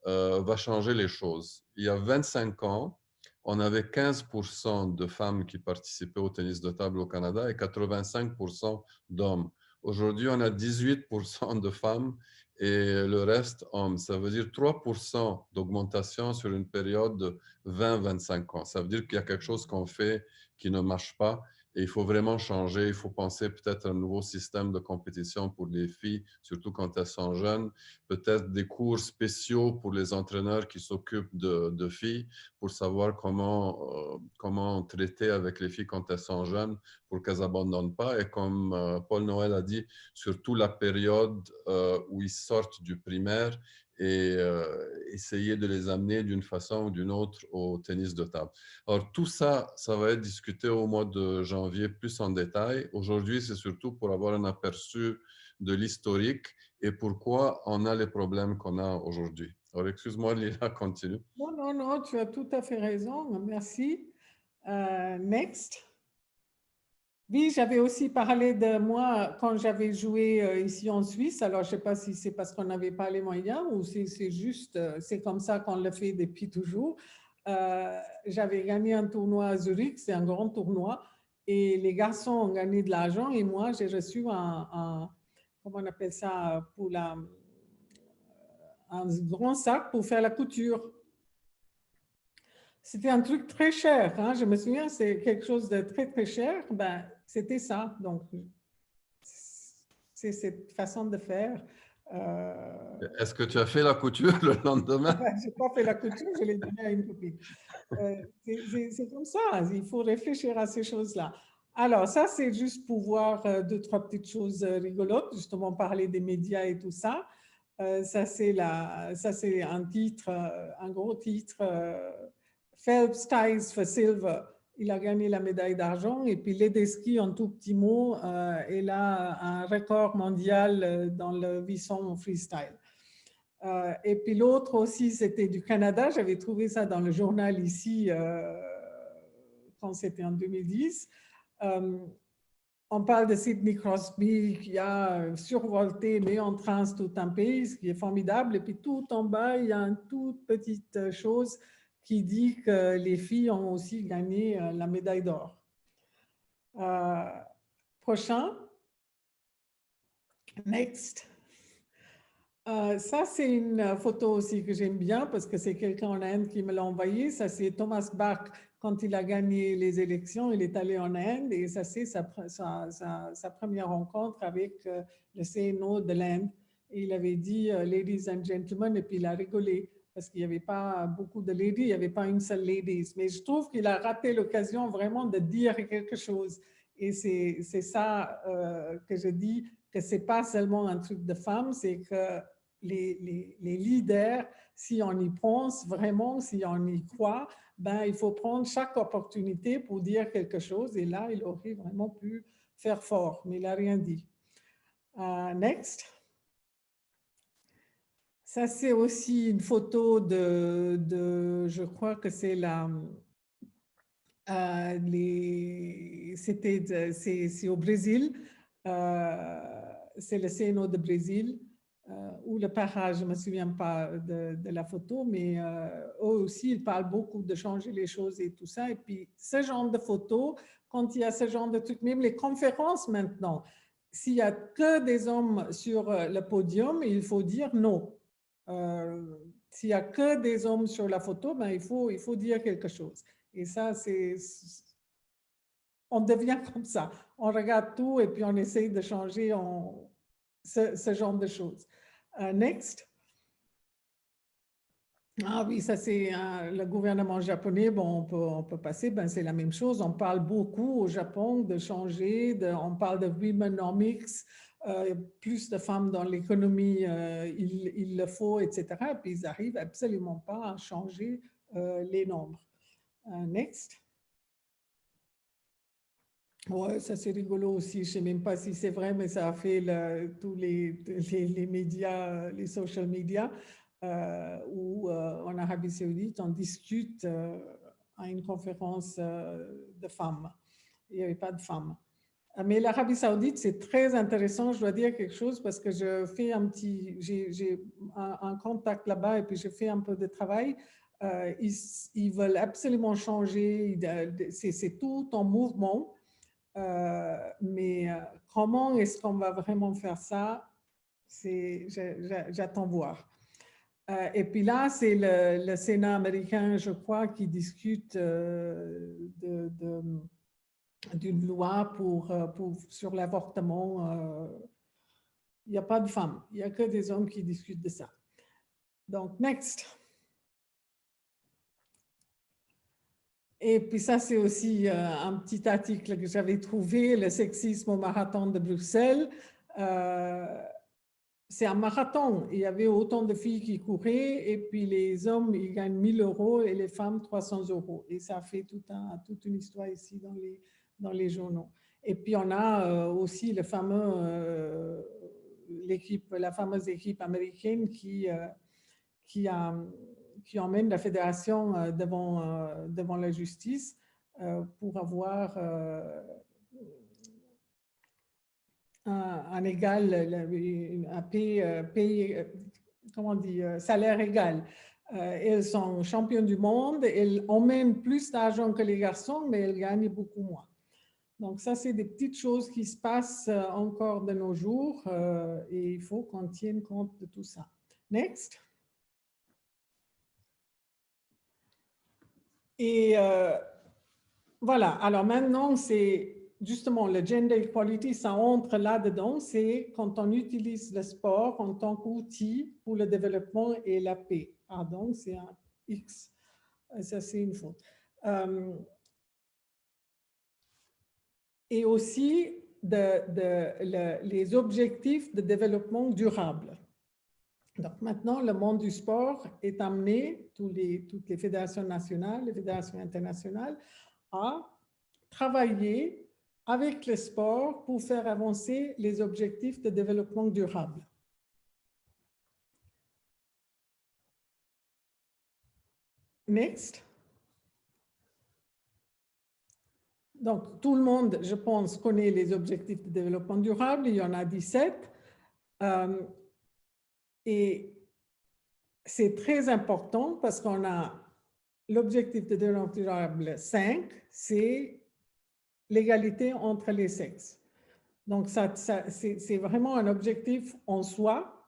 va changer les choses. Il y a 25 ans, on avait 15% de femmes qui participaient au tennis de table au Canada et 85% d'hommes. Aujourd'hui, on a 18% de femmes et le reste hommes. Ça veut dire 3% d'augmentation sur une période de 20-25 ans. Ça veut dire qu'il y a quelque chose qu'on fait qui ne marche pas. Et il faut vraiment changer. Il faut penser peut-être à un nouveau système de compétition pour les filles, surtout quand elles sont jeunes. Peut-être des cours spéciaux pour les entraîneurs qui s'occupent de filles pour savoir comment traiter avec les filles quand elles sont jeunes pour qu'elles n'abandonnent pas. Et comme Paul Noël a dit, surtout la période où ils sortent du primaire et essayer de les amener d'une façon ou d'une autre au tennis de table. Alors, tout ça, ça va être discuté au mois de janvier plus en détail. Aujourd'hui, c'est surtout pour avoir un aperçu de l'historique et pourquoi on a les problèmes qu'on a aujourd'hui. Alors, excuse-moi, Lila, continue. Non, non, non, tu as tout à fait raison. Merci. Next. Oui, j'avais aussi parlé de moi quand j'avais joué ici en Suisse. Alors, je ne sais pas si c'est parce qu'on n'avait pas les moyens ou si c'est juste, c'est comme ça qu'on le fait depuis toujours. J'avais gagné un tournoi à Zurich, c'est un grand tournoi, et les garçons ont gagné de l'argent et moi, j'ai reçu comment on appelle ça, un grand sac pour faire la couture. C'était un truc très cher, hein. Je me souviens, c'est quelque chose de très, très cher. Ben, c'était ça. Donc, c'est cette façon de faire. Est-ce que tu as fait la couture le lendemain? Je n'ai pas fait la couture, je l'ai donnée à une copine. C'est comme ça, il faut réfléchir à ces choses-là. Alors, ça, c'est juste pour voir 2-3 petites choses rigolotes, justement parler des médias et tout ça. Ça, c'est un titre, un gros titre. Phelps ties for silver. Il a gagné la médaille d'argent. Et puis Ledecky, en tout petit mot, il a un record mondial dans le visson freestyle. Et puis l'autre aussi, c'était du Canada. J'avais trouvé ça dans le journal ici quand c'était en 2010. On parle de Sidney Crosby qui a survolté, mis en transe tout un pays, ce qui est formidable. Et puis tout en bas, il y a une toute petite chose qui dit que les filles ont aussi gagné la médaille d'or. Prochain. Next. Ça, c'est une photo aussi que j'aime bien parce que c'est quelqu'un en Inde qui me l'a envoyé. Ça, c'est Thomas Bach quand il a gagné les élections. Il est allé en Inde et ça, c'est sa première rencontre avec le CNO de l'Inde. Et il avait dit « Ladies and gentlemen » et puis il a rigolé parce qu'il n'y avait pas beaucoup de ladies, il n'y avait pas une seule ladies. Mais je trouve qu'il a raté l'occasion vraiment de dire quelque chose. Et c'est ça que je dis, que ce n'est pas seulement un truc de femmes, c'est que les leaders, si on y pense vraiment, si on y croit, ben, il faut prendre chaque opportunité pour dire quelque chose. Et là, il aurait vraiment pu faire fort, mais il n'a rien dit. Next. Ça, c'est aussi une photo je crois que c'est c'est au Brésil. C'est le CNO de Brésil ou le Para, je ne me souviens pas de la photo, mais eux aussi, ils parlent beaucoup de changer les choses et tout ça. Et puis, ce genre de photos, quand il y a ce genre de trucs, même les conférences maintenant, s'il n'y a que des hommes sur le podium, il faut dire non. S'il n'y a que des hommes sur la photo, ben, il faut dire quelque chose. Et ça, on devient comme ça. On regarde tout et puis on essaye de changer ce genre de choses. Next. Ah oui, ça c'est le gouvernement japonais. Bon, on peut passer, ben, c'est la même chose. On parle beaucoup au Japon de changer, on parle de womenomics. plus de femmes dans l'économie, il le faut, etc. Et puis, ils n'arrivent absolument pas à changer les nombres. Next. Ouais, ça c'est rigolo aussi. Je ne sais même pas si c'est vrai, mais ça a fait tous les médias, les social media, où en Arabie Saoudite, on discute à une conférence de femmes. Il n'y avait pas de femmes. Mais l'Arabie Saoudite, c'est très intéressant. Je dois dire quelque chose parce que j'ai un contact là-bas et puis je fais un peu de travail. Ils veulent absolument changer. C'est tout en mouvement. Mais comment est-ce qu'on va vraiment faire ça? J'attends voir. Et puis là, c'est le Sénat américain, je crois, qui discute d'une loi sur l'avortement. Il n'y a pas de femmes, il n'y a que des hommes qui discutent de ça. Donc, next. Et puis ça, c'est aussi un petit article que j'avais trouvé, le sexisme au marathon de Bruxelles. C'est un marathon. Il y avait autant de filles qui couraient et puis les hommes, ils gagnent 1 000 € et les femmes 300 €. Et ça fait toute une histoire ici dans les journaux. Et puis on a aussi la fameuse équipe américaine qui emmène la fédération devant la justice pour avoir un salaire égal. Elles sont championnes du monde, elles emmènent plus d'argent que les garçons, mais elles gagnent beaucoup moins. Donc ça, c'est des petites choses qui se passent encore de nos jours et il faut qu'on tienne compte de tout ça. Next. Et voilà, alors maintenant, c'est justement le gender equality, ça entre là-dedans, c'est quand on utilise le sport en tant qu'outil pour le développement et la paix. Pardon, c'est un X, ça c'est une faute. Et aussi les objectifs de développement durable. Donc maintenant, le monde du sport est amené, toutes les fédérations nationales, les fédérations internationales, à travailler avec le sport pour faire avancer les objectifs de développement durable. Next. Donc, tout le monde, je pense, connaît les objectifs de développement durable. Il y en a 17. Et c'est très important parce qu'on a l'objectif de développement durable 5, c'est l'égalité entre les sexes. Donc, c'est vraiment un objectif en soi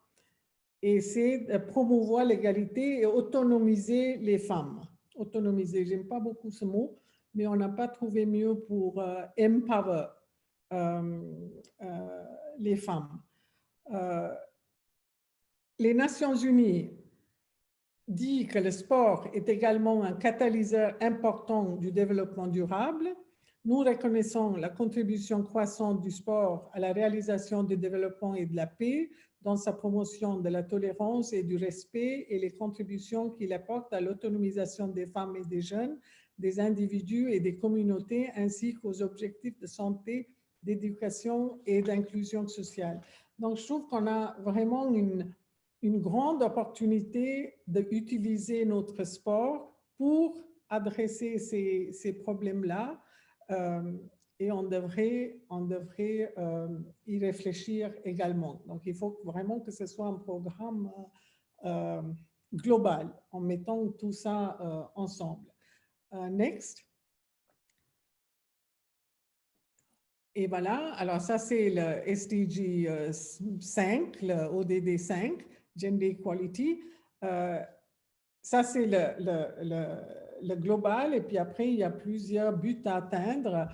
et c'est de promouvoir l'égalité et autonomiser les femmes. Autonomiser, j'aime pas beaucoup ce mot, mais on n'a pas trouvé mieux pour empower les femmes. Les Nations Unies disent que le sport est également un catalyseur important du développement durable. Nous reconnaissons la contribution croissante du sport à la réalisation du développement et de la paix dans sa promotion de la tolérance et du respect et les contributions qu'il apporte à l'autonomisation des femmes et des jeunes, des individus et des communautés, ainsi qu'aux objectifs de santé, d'éducation et d'inclusion sociale. Donc, je trouve qu'on a vraiment une grande opportunité d'utiliser notre sport pour adresser ces problèmes-là. Et on devrait y réfléchir également. Donc, il faut vraiment que ce soit un programme global, en mettant tout ça ensemble. Next. Et voilà, alors ça c'est le SDG 5, le ODD 5, Gender Equality. Ça c'est le global, et puis après il y a plusieurs buts à atteindre,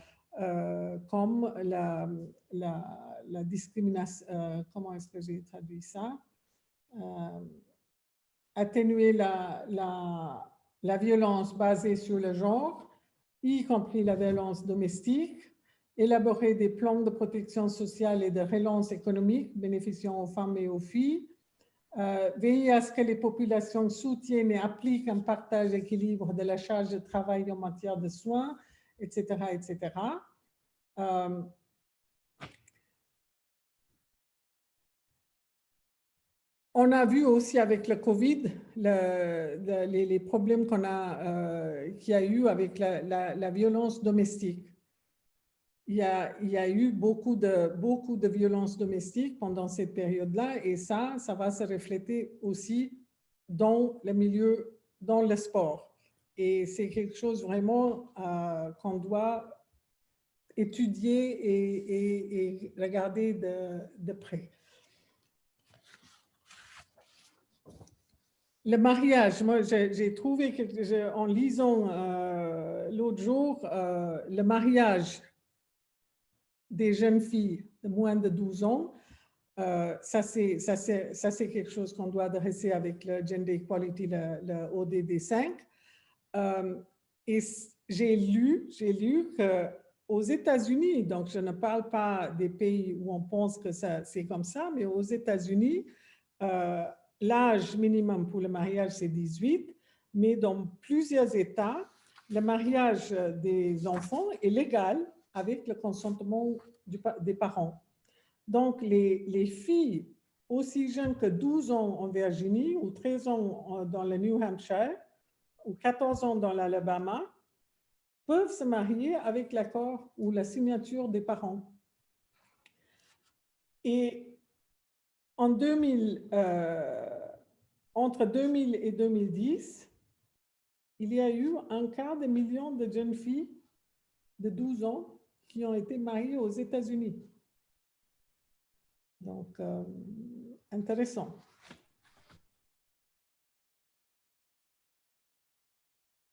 comme la discrimination, comment est-ce que j'ai traduit ça? Atténuer la violence basée sur le genre, y compris la violence domestique, élaborer des plans de protection sociale et de relance économique bénéficiant aux femmes et aux filles, veiller à ce que les populations soutiennent et appliquent un partage équilibre de la charge de travail en matière de soins, etc., etc. On a vu aussi avec le COVID les problèmes qu'il y a eu avec la violence domestique. Il y a eu beaucoup de violences domestiques pendant cette période-là et ça va se refléter aussi dans le milieu, dans le sport. Et c'est quelque chose vraiment qu'on doit étudier et regarder de près. Le mariage, moi j'ai trouvé, en lisant l'autre jour, le mariage des jeunes filles de moins de 12 ans, ça c'est quelque chose qu'on doit adresser avec le Gender Equality, le ODD 5. Et j'ai lu qu'aux États-Unis, donc je ne parle pas des pays où on pense que c'est comme ça, mais aux États-Unis, l'âge minimum pour le mariage, c'est 18, mais dans plusieurs États, le mariage des enfants est légal avec le consentement des parents. Donc, les filles aussi jeunes que 12 ans en Virginie ou 13 ans dans le New Hampshire ou 14 ans dans l'Alabama peuvent se marier avec l'accord ou la signature des parents. Et entre 2000 et 2010, il y a eu 250 000 de jeunes filles de 12 ans qui ont été mariées aux États-Unis. Donc, intéressant.